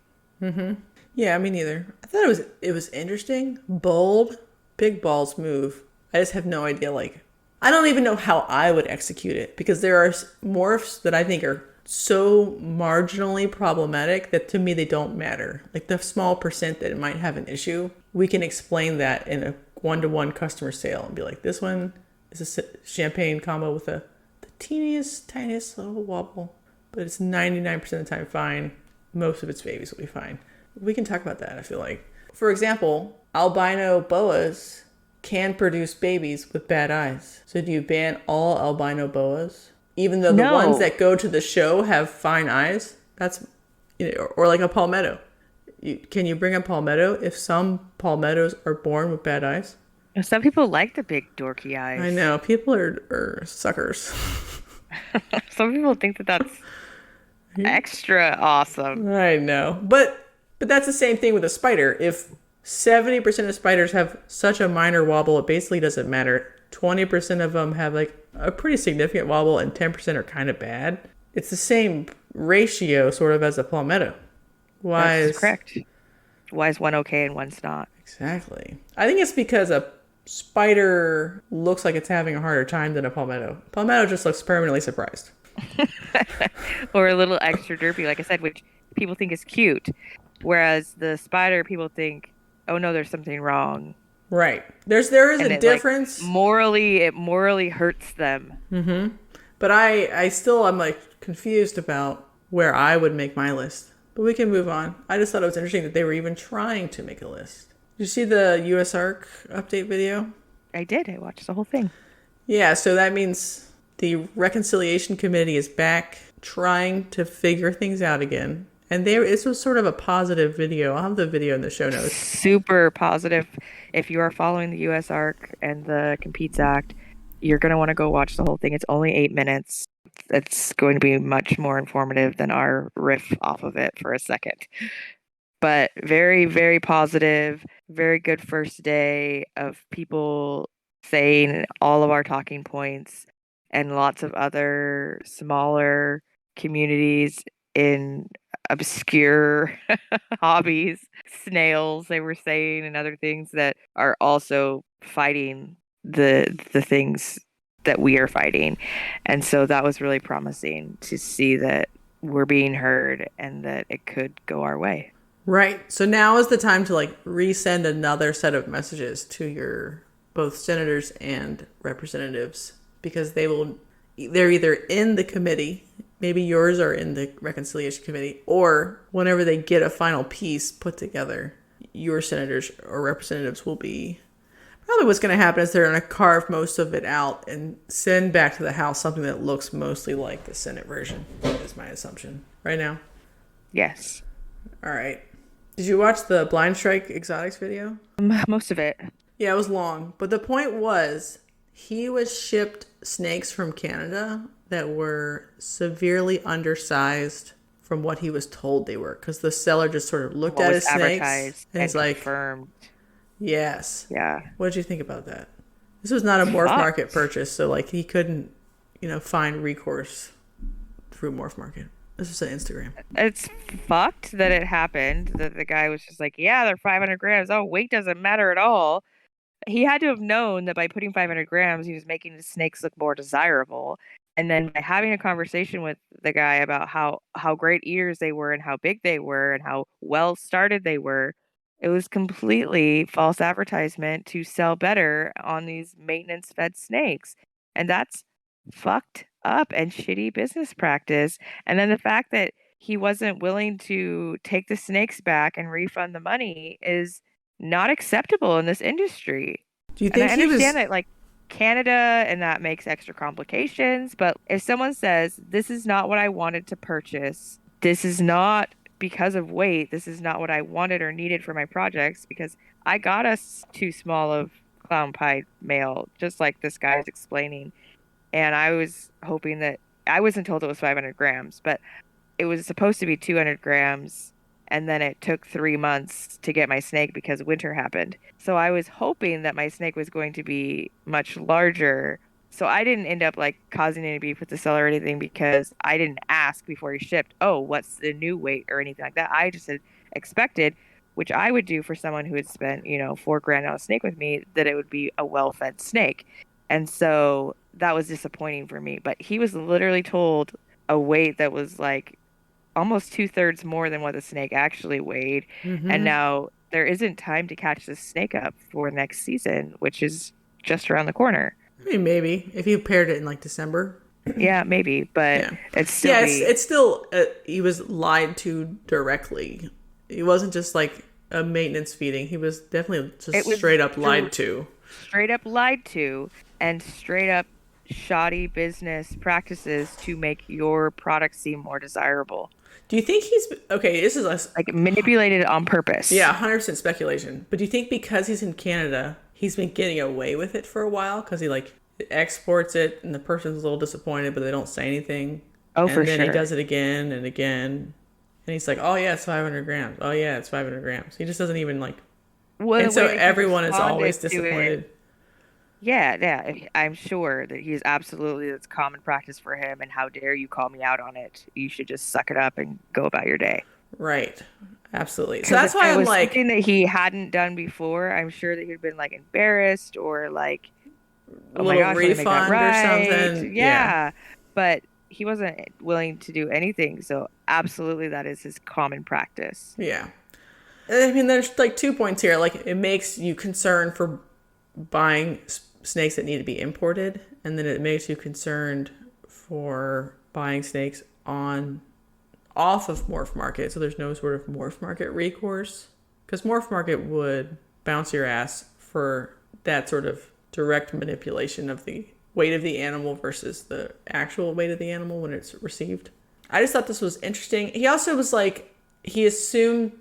Mm-hmm. Yeah, me neither. I thought it was interesting, bold, big balls move. I just have no idea. Like, I don't even know how I would execute it because there are morphs that I think are so marginally problematic that to me they don't matter. Like the small percent that it might have an issue, we can explain that in a one-to-one customer sale and be like, this one is a champagne combo with the teeniest, tiniest little wobble, but it's 99% of the time fine. Most of its babies will be fine. We can talk about that, I feel like. For example, albino boas can produce babies with bad eyes. So do you ban all albino boas? Even though the ones that go to the show have fine eyes? That's, or like a palmetto. Can you bring a palmetto if some palmettos are born with bad eyes? Some people like the big dorky eyes. I know. People are suckers. Some people think that that's extra awesome. I know. But that's the same thing with a spider. If 70% of spiders have such a minor wobble, it basically doesn't matter. 20% of them have like a pretty significant wobble and 10% are kind of bad. It's the same ratio sort of as a palmetto. That's correct. Why is one okay and one's not? Exactly. I think it's because a spider looks like it's having a harder time than a palmetto. Palmetto just looks permanently surprised. Or a little extra derpy, like I said, which people think is cute. Whereas the spider, people think, oh no, there's something wrong. Right. There is a difference. Like, it morally hurts them. Mm-hmm. But I'm like confused about where I would make my list. But we can move on. I just thought it was interesting that they were even trying to make a list. Did you see the USARK update video? I did. I watched the whole thing. Yeah, so that means the Reconciliation Committee is back trying to figure things out again. And this was sort of a positive video. I'll have the video in the show notes. Super positive. If you are following the USARK and the Competes Act, you're going to want to go watch the whole thing. It's only 8 minutes. It's going to be much more informative than our riff off of it for a second. But very, very positive, very good first day of people saying all of our talking points, and lots of other smaller communities in obscure hobbies, snails, they were saying, and other things that are also fighting the things that we are fighting. And so that was really promising to see that we're being heard and that it could go our way. Right. So now is the time to like resend another set of messages to your both senators and representatives, because they're either in the committee, maybe yours are in the Reconciliation Committee, or whenever they get a final piece put together, your senators or representatives will be, probably what's going to happen is they're going to carve most of it out and send back to the House something that looks mostly like the Senate version, is my assumption. Right now? Yes. All right. Did you watch the Blind Strike Exotics video? Most of it. Yeah, it was long. But the point was, he was shipped snakes from Canada that were severely undersized from what he was told they were. Because the seller just sort of looked at his snakes and he's like, confirmed. Yes. Yeah. What did you think about that? This was not a Morph Market purchase, so like he couldn't, find recourse through Morph Market. This was on Instagram. It's fucked that it happened. That the guy was just like, yeah, they're 500 grams. Oh, weight doesn't matter at all. He had to have known that by putting 500 grams, he was making the snakes look more desirable. And then by having a conversation with the guy about how great ears they were and how big they were and how well started they were, it was completely false advertisement to sell better on these maintenance fed snakes. And that's fucked up and shitty business practice. And then the fact that he wasn't willing to take the snakes back and refund the money is not acceptable in this industry. Do you think and I understand that like Canada and that makes extra complications, but if someone says this is not what I wanted to purchase, this is not because of weight, this is not what I wanted or needed for my projects, because I got us too small of clown pie male, just like this guy is explaining. And I was hoping that, I wasn't told it was 500 grams, but it was supposed to be 200 grams. And then it took 3 months to get my snake because winter happened. So I was hoping that my snake was going to be much larger. So I didn't end up like causing any beef with the seller or anything, because I didn't ask before he shipped, oh, what's the new weight or anything like that. I just had expected which I would do for someone who had spent, $4,000 on a snake with me, that it would be a well-fed snake. And so that was disappointing for me. But he was literally told a weight that was like almost 2/3 more than what the snake actually weighed. And now there isn't time to catch this snake up for next season, which is just around the corner. I mean, maybe if you paired it in like December. Yeah, maybe, but it's still it's still he was lied to directly. He wasn't just like a maintenance feeding. He was definitely just straight up lied to. Straight up lied to, and straight up shoddy business practices to make your product seem more desirable. Do you think he's okay? This is like manipulated on purpose. Yeah, 100% speculation. But do you think because he's in Canada, he's been getting away with it for a while because he like exports it and the person's a little disappointed, but they don't say anything. Oh, for sure. And then he does it again and again, and he's like, "Oh yeah, it's 500 grams. Oh yeah, it's 500 grams." He just doesn't even like. And so everyone is always disappointed. Yeah, I'm sure that he's absolutely, that's common practice for him, and how dare you call me out on it? You should just suck it up and go about your day. Right. Absolutely. So that's why I'm like, something that he hadn't done before, I'm sure that he'd been like embarrassed or like, oh my gosh, refund or something. Yeah. But he wasn't willing to do anything. So absolutely, that is his common practice. Yeah. I mean, there's like 2 points here. Like, it makes you concerned for buying snakes that need to be imported, and then it makes you concerned for buying snakes off of Morph Market, so there's no sort of Morph Market recourse, because Morph Market would bounce your ass for that sort of direct manipulation of the weight of the animal versus the actual weight of the animal when it's received. I just thought this was interesting. He also was like, he assumed,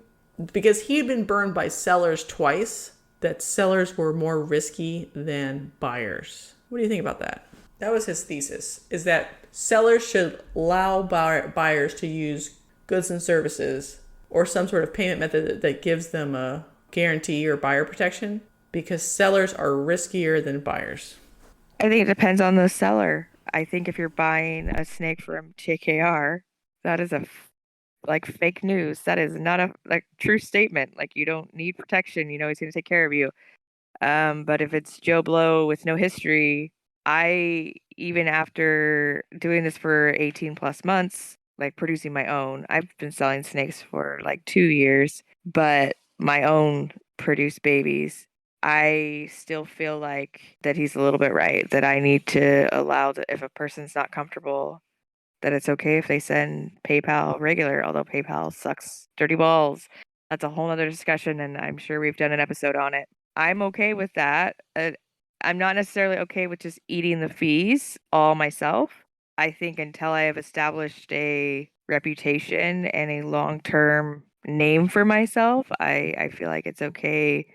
because he had been burned by sellers twice, that sellers were more risky than buyers. What do you think about that? That was his thesis, is that sellers should allow buyers to use goods and services or some sort of payment method that gives them a guarantee or buyer protection, because sellers are riskier than buyers. I think it depends on the seller. I think if you're buying a snake from TKR, that is like fake news. That is not a true statement. Like, you don't need protection. You know he's going to take care of you. But if it's Joe Blow with no history, even after doing this for 18 plus months, like producing my own, I've been selling snakes for like 2 years, but my own produced babies, I still feel like that he's a little bit right, that I need to allow that if a person's not comfortable, that it's okay if they send PayPal regular, although PayPal sucks dirty balls. That's a whole other discussion, and I'm sure we've done an episode on it. I'm okay with that. I'm not necessarily okay with just eating the fees all myself. I think until I have established a reputation and a long-term name for myself, I feel like it's okay,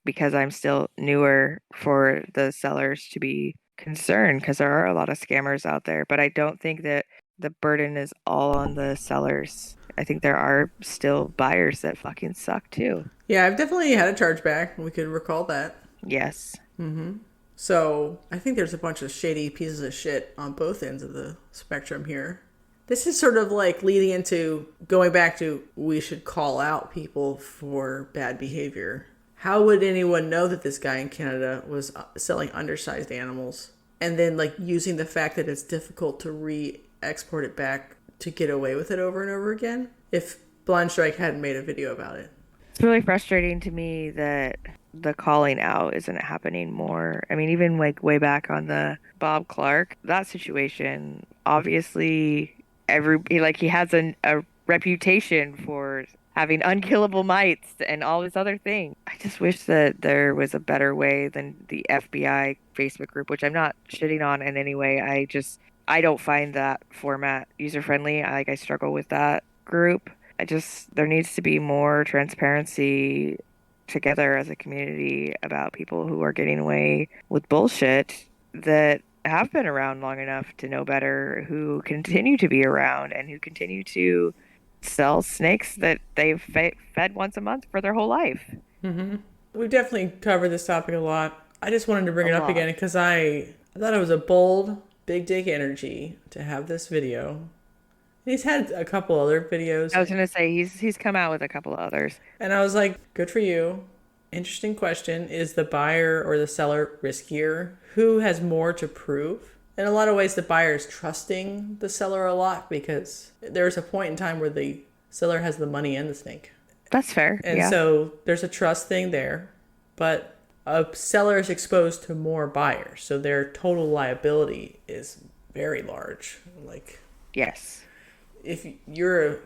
because I'm still newer, for the sellers to be concerned, because there are a lot of scammers out there. But I don't think that the burden is all on the sellers. I think there are still buyers that fucking suck too. Yeah, I've definitely had a chargeback. We could recall that. Yes. Mm-hmm. So I think there's a bunch of shady pieces of shit on both ends of the spectrum here. This is sort of like leading into going back to, we should call out people for bad behavior. How would anyone know that this guy in Canada was selling undersized animals, and then like using the fact that it's difficult to re-export it back to get away with it over and over again, if Blind Strike hadn't made a video about it? It's really frustrating to me that the calling out isn't happening more. I mean, even like way back on the Bob Clark, that situation, obviously he has a reputation for having unkillable mites and all this other thing. I just wish that there was a better way than the FBI Facebook group, which I'm not shitting on in any way. I don't find that format user-friendly. I struggle with that group. There needs to be more transparency together as a community about people who are getting away with bullshit that have been around long enough to know better, who continue to be around and who continue to sell snakes that they've fed once a month for their whole life. Mm-hmm. We've definitely covered this topic a lot. I just wanted to bring it up again because I thought it was a bold, big dick energy to have this video He's had a couple other videos. I was gonna say he's come out with a couple of others. And I was like, good for you. Interesting question. Is the buyer or the seller riskier? Who has more to prove? In a lot of ways, the buyer is trusting the seller a lot because there's a point in time where the seller has the money and the snake. That's fair. And so there's a trust thing there. But a seller is exposed to more buyers. So their total liability is very large. Like, yes. If you're a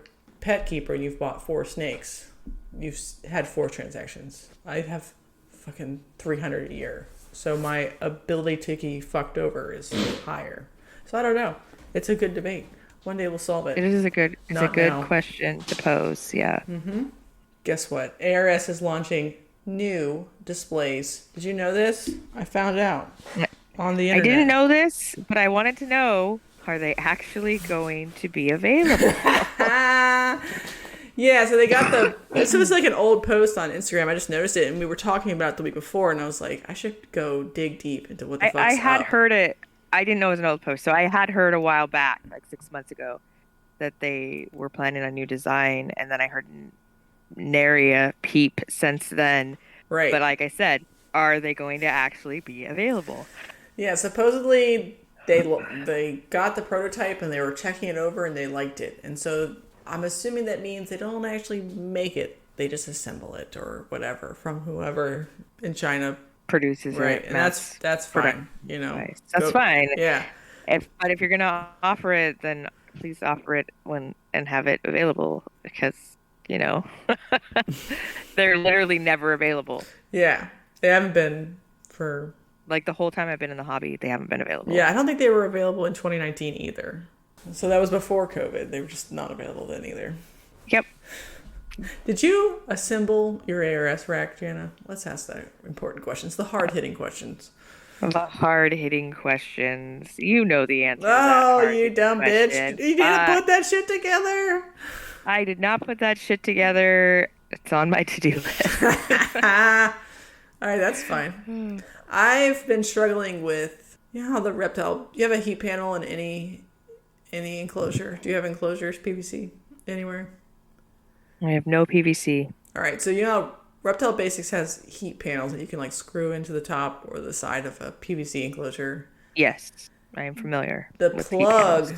pet keeper and you've bought 4 snakes, you've had 4 transactions. I have fucking 300 a year. So my ability to get fucked over is higher. So I don't know. It's a good debate. One day we'll solve it. It is a good question to pose. Yeah. Mm-hmm. Guess what? ARS is launching new displays. Did you know this? I found out on the internet. I didn't know this, but I wanted to know, are they actually going to be available? Yeah, so they got so it was like an old post on Instagram. I just noticed it, and we were talking about it the week before, and I was like, I should go dig deep into what the fuck's I had up. heard it. I didn't know it was an old post, so I had heard a while back, like 6 months ago, that they were planning a new design, and then I heard nary a peep since then. Right. But like I said, are they going to actually be available? Yeah, supposedly they got the prototype and they were checking it over and they liked it, and so I'm assuming that means they don't actually make it; they just assemble it or whatever from whoever in China produces right, it. And that's fine. You know, nice. That's fine. Yeah. But if you're gonna offer it, then please offer it and have it available because they're literally never available. Yeah, they haven't been for like the whole time I've been in the hobby. They haven't been available. Yeah, I don't think they were available in 2019 either. So that was before COVID. They were just not available then either. Yep. Did you assemble your ARS rack, Jana? Let's ask that important questions, the hard-hitting questions. The hard-hitting questions. You know the answer. Oh, you dumb bitch. You didn't put that shit together. I did not put that shit together. It's on my to-do list. All right, that's fine. I've been struggling with, how the reptile, you have a heat panel in any enclosure? Do you have enclosures, PVC, anywhere? I have no PVC. All right, so Reptile Basics has heat panels that you can like screw into the top or the side of a PVC enclosure. Yes, I am familiar. The plug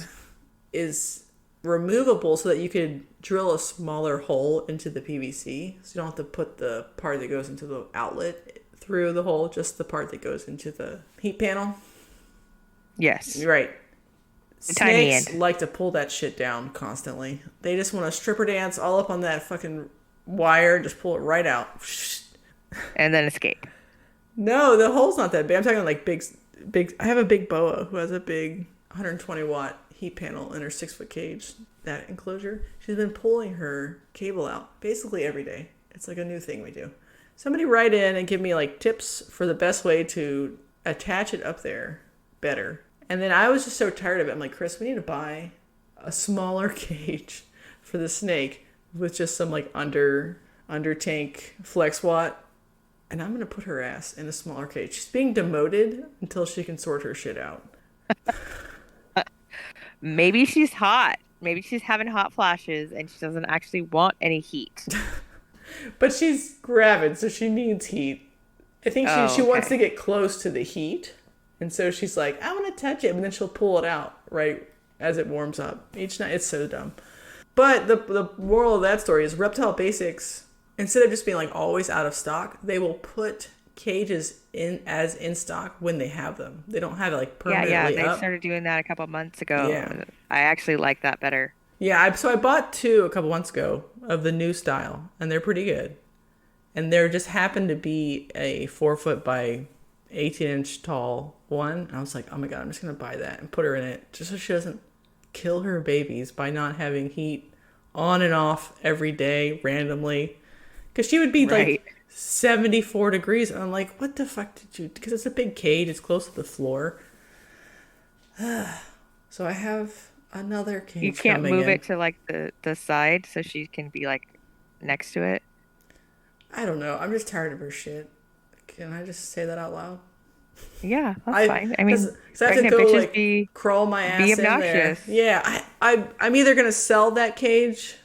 is removable so that you could drill a smaller hole into the PVC. So you don't have to put the part that goes into the outlet through the hole, just the part that goes into the heat panel. Yes. Right. The tiny Snakes end. like to pull that shit down constantly. They just want to stripper dance all up on that fucking wire, just pull it right out. And then escape. No, the hole's not that big. I'm talking like big. I have a big boa who has a big 120 watt heat panel in her 6-foot cage, that enclosure. She's been pulling her cable out basically every day. It's like a new thing we do. Somebody write in and give me like tips for the best way to attach it up there better. And then I was just so tired of it. I'm like, Chris, we need to buy a smaller cage for the snake with just some like under tank flex watt. And I'm going to put her ass in a smaller cage. She's being demoted until she can sort her shit out. Maybe she's hot. Maybe she's having hot flashes and she doesn't actually want any heat. But she's gravid, so she needs heat. I think she wants to get close to the heat. And so she's like, I want to touch it. And then she'll pull it out right as it warms up each night. It's so dumb. But the moral of that story is Reptile Basics, instead of just being like always out of stock, they will put cages in stock when they have them. They don't have it like permanently up. Yeah, they started doing that a couple months ago. Yeah. I actually like that better. Yeah, so I bought 2 a couple months ago of the new style, and they're pretty good. And there just happened to be a 4-foot by 18-inch tall one. And I was like, oh my God, I'm just going to buy that and put her in it just so she doesn't kill her babies by not having heat on and off every day randomly. Because she would be like 74 degrees. And I'm like, what the fuck did you... Because it's a big cage. It's close to the floor. So I have another cage. You can't move it to like the side so she can be like next to it? I don't know. I'm just tired of her shit. Can I just say that out loud? Yeah, that's fine. I Because mean, I have to pregnant go bitches like be crawl my be ass in there. obnoxious. Yeah, I'm either gonna sell that cage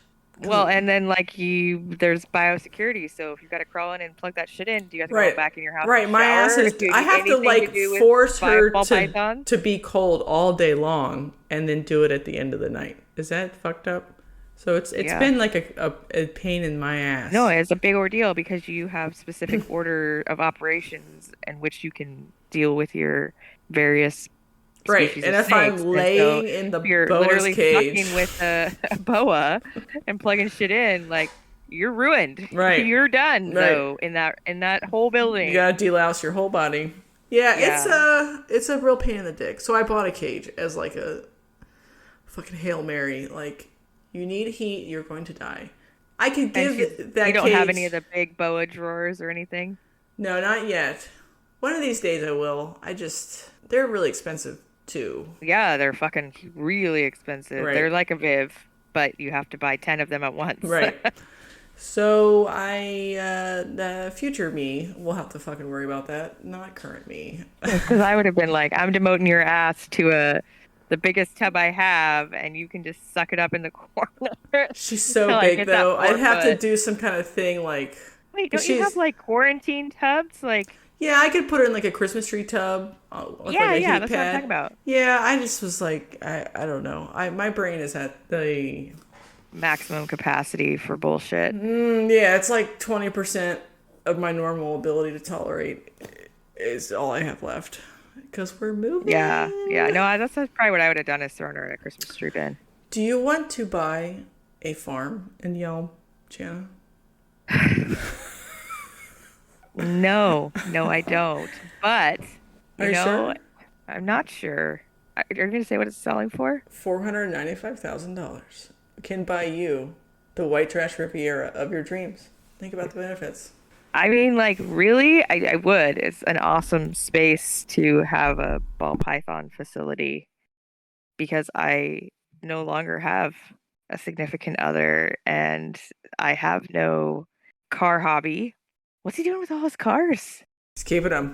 because Well, and then like there's biosecurity. So if you got to crawl in and plug that shit in, do you have to go right, back in your house and right. My ass shower? is. Do you I need have to anything to like do with force her ball pythons? to be cold all day long and then do it at the end of the night. Is that fucked up? So it's Yeah. been like a pain in my No, ass. it's a big ordeal because you have specific order of operations in which you can deal with your various Right, species and of if snakes. I'm And so laying in the if you're boa's literally cage, fucking with a boa and plugging shit in, like you're ruined. right, You're done right. though in that whole You building. gotta delouse your whole body. Yeah, Yeah. it's a real pain in the dick. So I bought a cage as like a fucking Hail Mary. Like, you need heat, you're going to die. I could And give you that don't have any of cage. the big boa drawers or anything? No, not yet. One of these days I will. They're really expensive too. Yeah, they're fucking really expensive. Right, They're like a Viv, but you have to buy 10 of them at once. right. So the future me will have to fucking worry about that, not current me. Because I would have been like, I'm demoting your ass to the biggest tub I have, and you can just suck it up in the corner She's so until I big hit that though. I'd have to 4 foot. do some kind of thing like, Wait, cause don't you have she's like quarantine tubs? Like, yeah. I could put her in like a Christmas tree tub with like yeah, a yeah, heat that's what I'm talking pad. about. Yeah, I just was like, I don't know. My brain is at the Maximum capacity for bullshit. yeah. It's like 20% of my normal ability to tolerate is all I have left because we're Yeah, yeah. moving. No, that's probably what I would have done is thrown her in a Christmas tree bin. Do you want to buy a farm in Yelm, Jana? No, no, I don't. But, Are you you know, sure? I'm not sure. Are you going to say what it's selling for? $495,000 can buy you the white trash Riviera of your dreams. Think about the benefits. I mean, like, really? I would. It's an awesome space to have a ball python facility because I no longer have a significant other and I have no car hobby. What's he doing with all his cars? Just keep it up.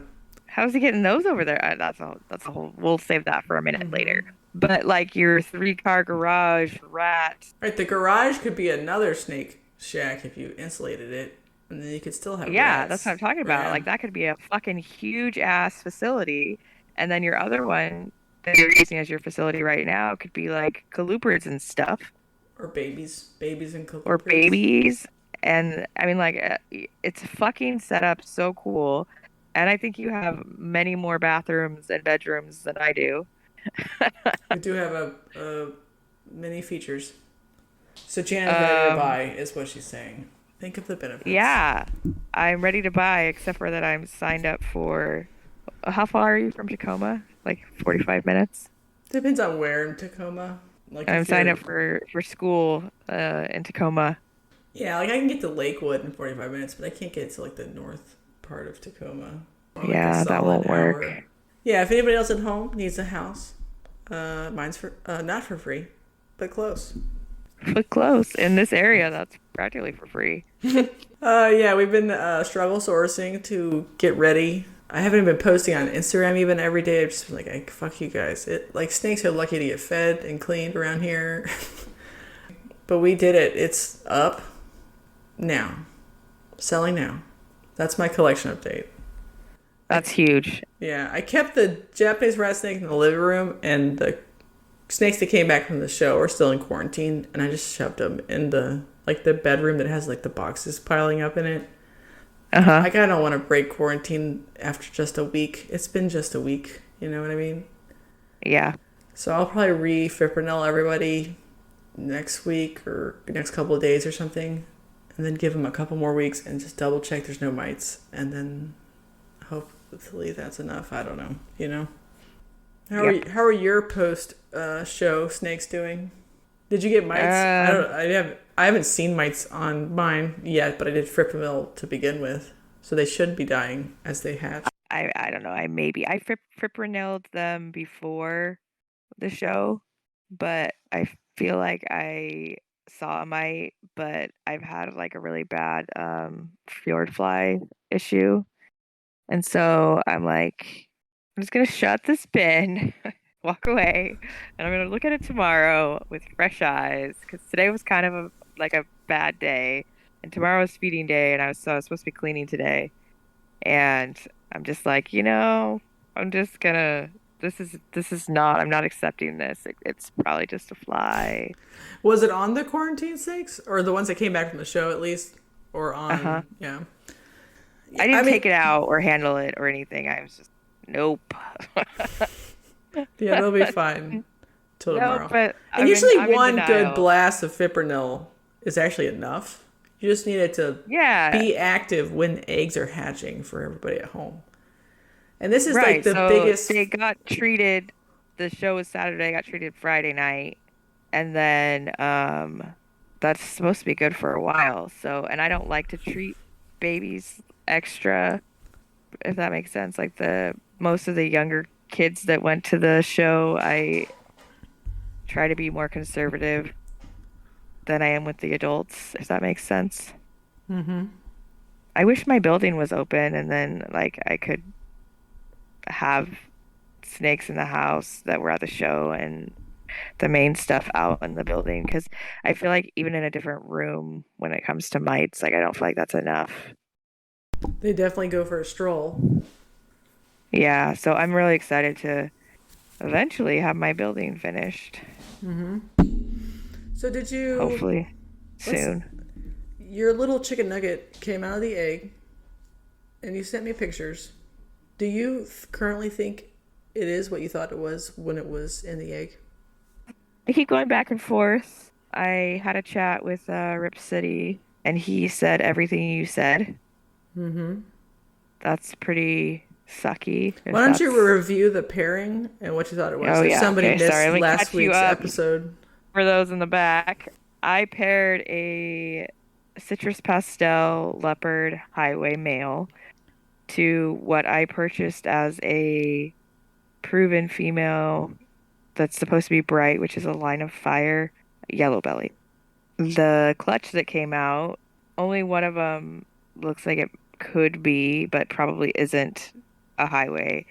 How's he getting those over there? That's a whole, we'll save that for a minute later. But like your 3-car garage, rat. Right, the garage could be another snake shack if you insulated it, and then you could still have Yeah, that's what rats. I'm talking about. Yeah, Like that could be a fucking huge ass facility. And then your other one that you're using as your facility right now could be like colubrids and stuff or babies and or colubrids. babies. And I mean, like, it's fucking set up so cool. And I think you have many more bathrooms and bedrooms than I do. We do have a many features. So Jan's ready to Um, buy, is what she's saying. Think of the benefits. yeah, I'm ready to buy, except for that I'm signed up for. How far are you from Tacoma? Like 45 minutes. Depends on where in Tacoma. Like I'm if signed you're up for school in Tacoma. yeah, like I can get to Lakewood in 45 minutes, but I can't get to like the north part of Tacoma. Or like a Yeah, that solid won't work. hour. Yeah, if anybody else at home needs a house, mine's for not for free, but close. But close in this area, that's practically for free. Yeah, we've been struggle sourcing to get ready. I haven't been posting on Instagram even every day. I've just been like, fuck you guys. It like snakes are lucky to get fed and cleaned around here. But we did it. It's up now. Selling now. That's my collection update. That's huge. Yeah, I kept the Japanese rat snake in the living room, and the snakes that came back from the show are still in quarantine, and I just shoved them in the bedroom that has like the boxes piling up in it. Uh-huh. Like I don't want to break quarantine after just a week. It's been just a week, you know what I mean? Yeah. So I'll probably re-fipronil everybody next week or next couple of days or something, and then give them a couple more weeks and just double check there's no mites, and then hopefully that's enough. I don't know, you know. Yep. How are your post show snakes doing? Did you get mites? I haven't seen mites on mine yet, but I did fipronil to begin with, so they should be dying as they hatch. I don't know. I fiproniled them before the show, but I feel like I saw a mite, but I've had like a really bad fjord fly issue. And so I'm like, I'm just gonna shut this bin, walk away, and I'm gonna look at it tomorrow with fresh eyes because today was kind of a bad day, and tomorrow is feeding day, and I was supposed to be cleaning today, and I'm just like, I'm just gonna. This is not. I'm not accepting this. It's probably just a fly. Was it on the quarantine snakes or the ones that came back from the show at least, or Uh-huh. on? Yeah. I I didn't mean, take it out or handle it or anything. I was just nope. yeah, they'll be fine till No, tomorrow. but And usually I'm in one good denial. blast of fipronil is actually enough. You just need it to Yeah, be active when eggs are hatching for everybody at home. And this is like right. the So biggest. they got treated. The show was Saturday. Got treated Friday night, and then that's supposed to be good for a while. So, and I don't like to treat babies extra, if that makes sense. Like the most of the younger kids that went to the show, I try to be more conservative than I am with the adults, if that makes sense. Mm-hmm. I wish my building was open and then like I could have snakes in the house that were at the show and the main stuff out in the building because I feel like even in a different room when it comes to mites, like I don't feel like that's enough. They definitely go for a stroll. Yeah, so I'm really excited to eventually have my building finished. Mm-hmm. So did you? Hopefully Let's. soon. Your little chicken nugget came out of the egg, and you sent me pictures. Do you currently think it is what you thought it was when it was in the egg? I keep going back and forth. I had a chat with Rip City and he said everything you said. Mm-hmm. That's pretty sucky. Why If don't you that's review the pairing and what you thought it was? Oh If yeah, somebody okay, sorry. missed Let me last catch you week's up episode. for those in the back. I paired a citrus pastel leopard highway male to what I purchased as a proven female that's supposed to be bright, which is a line of fire yellow belly. The clutch that came out, only one of them looks like it could be, but probably isn't a highway.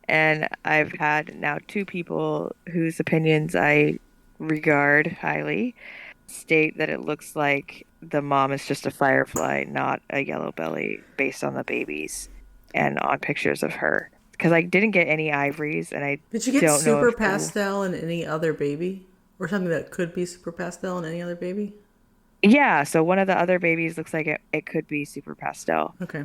And I've had now two people whose opinions I regard highly state that it looks like the mom is just a firefly, not a yellow belly, based on the babies and on pictures of her. Because I didn't get any ivories, and I Did you get don't know super if the pastel in any other baby? Or something that could be super pastel in any other baby? yeah, so one of the other babies looks like it could be super pastel, Okay.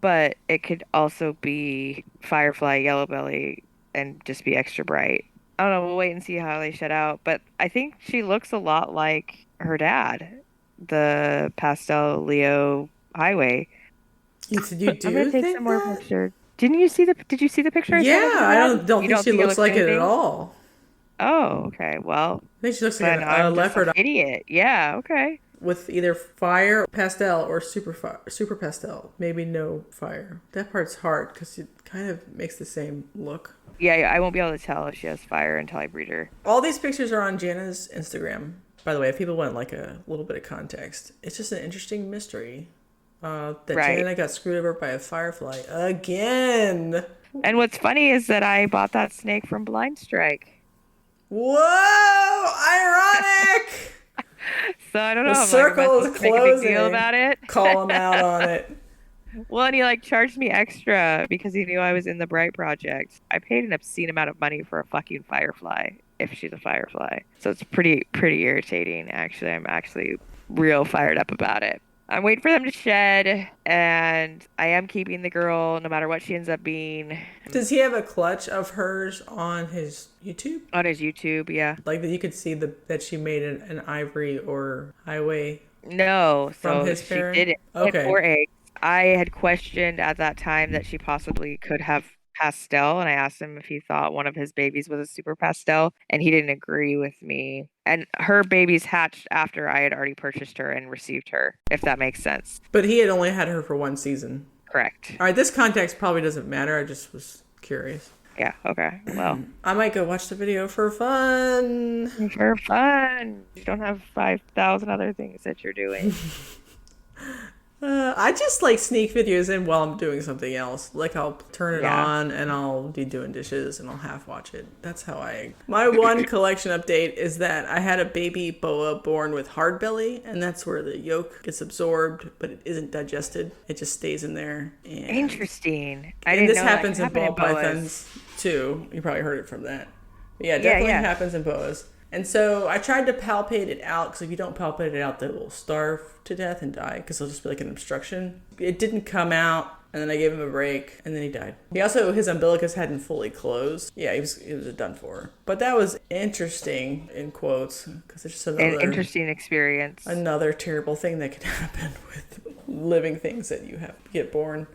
but it could also be firefly yellow belly and just be extra bright. I don't know, we'll wait and see how they shut out, but I think she looks a lot like her dad, the pastel Leo highway. You I'm gonna do take some think more that? pictures. Did you see the picture I Yeah, sent of her I dad? don't You think don't she think it looks looks like it at anything? all. Oh, okay. Well, I think she looks like then a I'm just an leopard idiot. Yeah, okay. with either fire pastel or super pastel. Maybe no fire. That part's hard because it kind of makes the same look. Yeah, I won't be able to tell if she has fire until I breed her. All these pictures are on Jana's Instagram. By the way, if people want like a little bit of context, it's just an interesting mystery that Right. Jana got screwed over by a firefly again. And what's funny is that I bought that snake from Blind Strike. Whoa! Ironic! So I don't The know. I'm like, am I circle supposed is to make a big deal closing. about it? Call him out on it. Well, and he like charged me extra because he knew I was in the Bright Project. I paid an obscene amount of money for a fucking firefly, if she's a firefly. So it's pretty irritating. Actually, I'm actually real fired up about it. I'm waiting for them to shed, and I am keeping the girl no matter what she ends up being Does he have a clutch of hers on his YouTube? on his YouTube. Yeah. Like that you could see that she made an ivory or highway No, from so his she pairing? didn't. She had Okay. 4 eggs. I had questioned at that time that she possibly could have pastel, and I asked him if he thought one of his babies was a super pastel, and he didn't agree with me. And her babies hatched after I had already purchased her and received her, if that makes sense. But he had only had her for one season. Correct. All right, this context probably doesn't matter. I just was curious. Yeah, okay. Well, I might go watch the video for fun. for fun. You don't have 5,000 other things that you're doing. I just like sneak videos in while I'm doing something else. Like I'll turn it on and I'll be doing dishes and I'll half watch it. That's how my one collection update is that I had a baby boa born with hard belly, and that's where the yolk gets absorbed, but it isn't digested. It just stays in there. And Interesting. this happens in ball pythons too. You probably heard it from that. But yeah, it definitely happens in boas. And so I tried to palpate it out, because if you don't palpate it out, they will starve to death and die, because it'll just be like an obstruction. It didn't come out, and then I gave him a break, and then he died. His umbilicus hadn't fully closed. Yeah, he was done for. But that was interesting, in quotes, because it's just an interesting experience. Another terrible thing that can happen with living things that you have get born.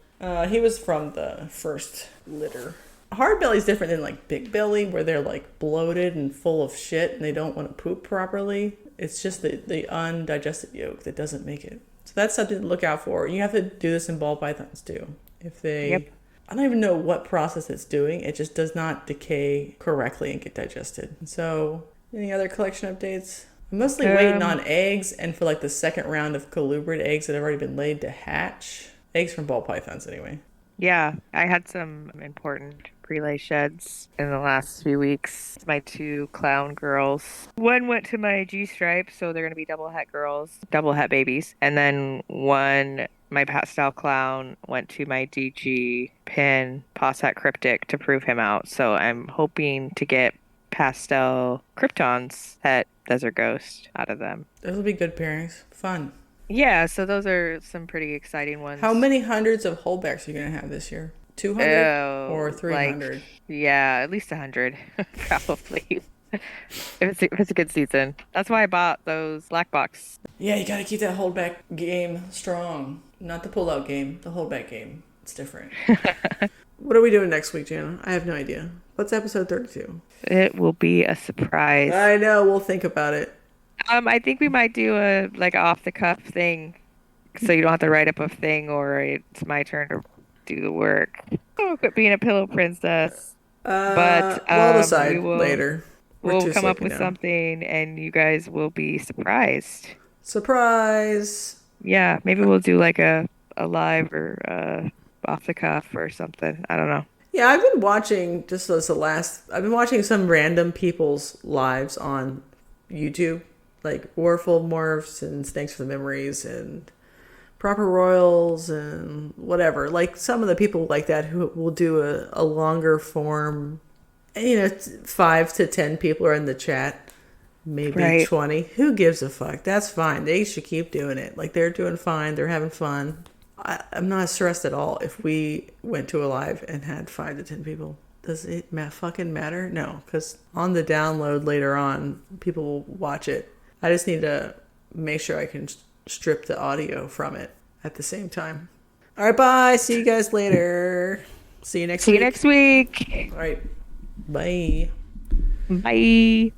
He was from the first litter. Hard belly is different than like big belly, where they're like bloated and full of shit and they don't want to poop properly. It's just the undigested yolk that doesn't make it. So that's something to look out for. You have to do this in ball pythons too. If they, I don't even know what process it's doing. It just does not decay correctly and get digested. So any other collection updates? I'm mostly waiting on eggs, and for like the second round of colubrid eggs that have already been laid to hatch. Eggs from ball pythons anyway. Yeah, I had some important relay sheds in the last few weeks. My 2 clown girls. One went to my G-stripe, so they're going to be double het girls, double het babies. And then one, my pastel clown, went to my DG pin Posat cryptic to prove him out. So I'm hoping to get pastel kryptons at Desert Ghost out of them. Those will be good pairings. Fun. Yeah, so those are some pretty exciting ones. How many hundreds of holdbacks are you going to have this year? 200 or 300? Like, yeah, at least 100, probably. if it's a good season. That's why I bought those black box. Yeah, you got to keep that holdback game strong. Not the pull-out game, the holdback game. It's different. What are we doing next week, Jana? I have no idea. What's episode 32? It will be a surprise. I know. We'll think about it. I think we might do a like off the cuff thing, so you don't have to write up a thing, or it's my turn to do the work. Oh, quit being a pillow princess. But we'll decide later. We'll come up with something, and you guys will be surprised. Surprise! Yeah, maybe we'll do like a live or off the cuff or something. I don't know. Yeah, I've been watching I've been watching some random people's lives on YouTube. Like Warful Morphs and Thanks for the Memories and Proper Royals and whatever. Like some of the people like that who will do a longer form. And, 5 to 10 people are in the chat. Maybe 20. Who gives a fuck? That's fine. They should keep doing it. Like they're doing fine. They're having fun. I'm not stressed at all if we went to a live and had 5 to 10 people. Does it fucking matter? No, because on the download later on, people will watch it. I just need to make sure I can strip the audio from it at the same time. All right, bye. See you guys later. See you next week. See you next week. All right. Bye. Bye.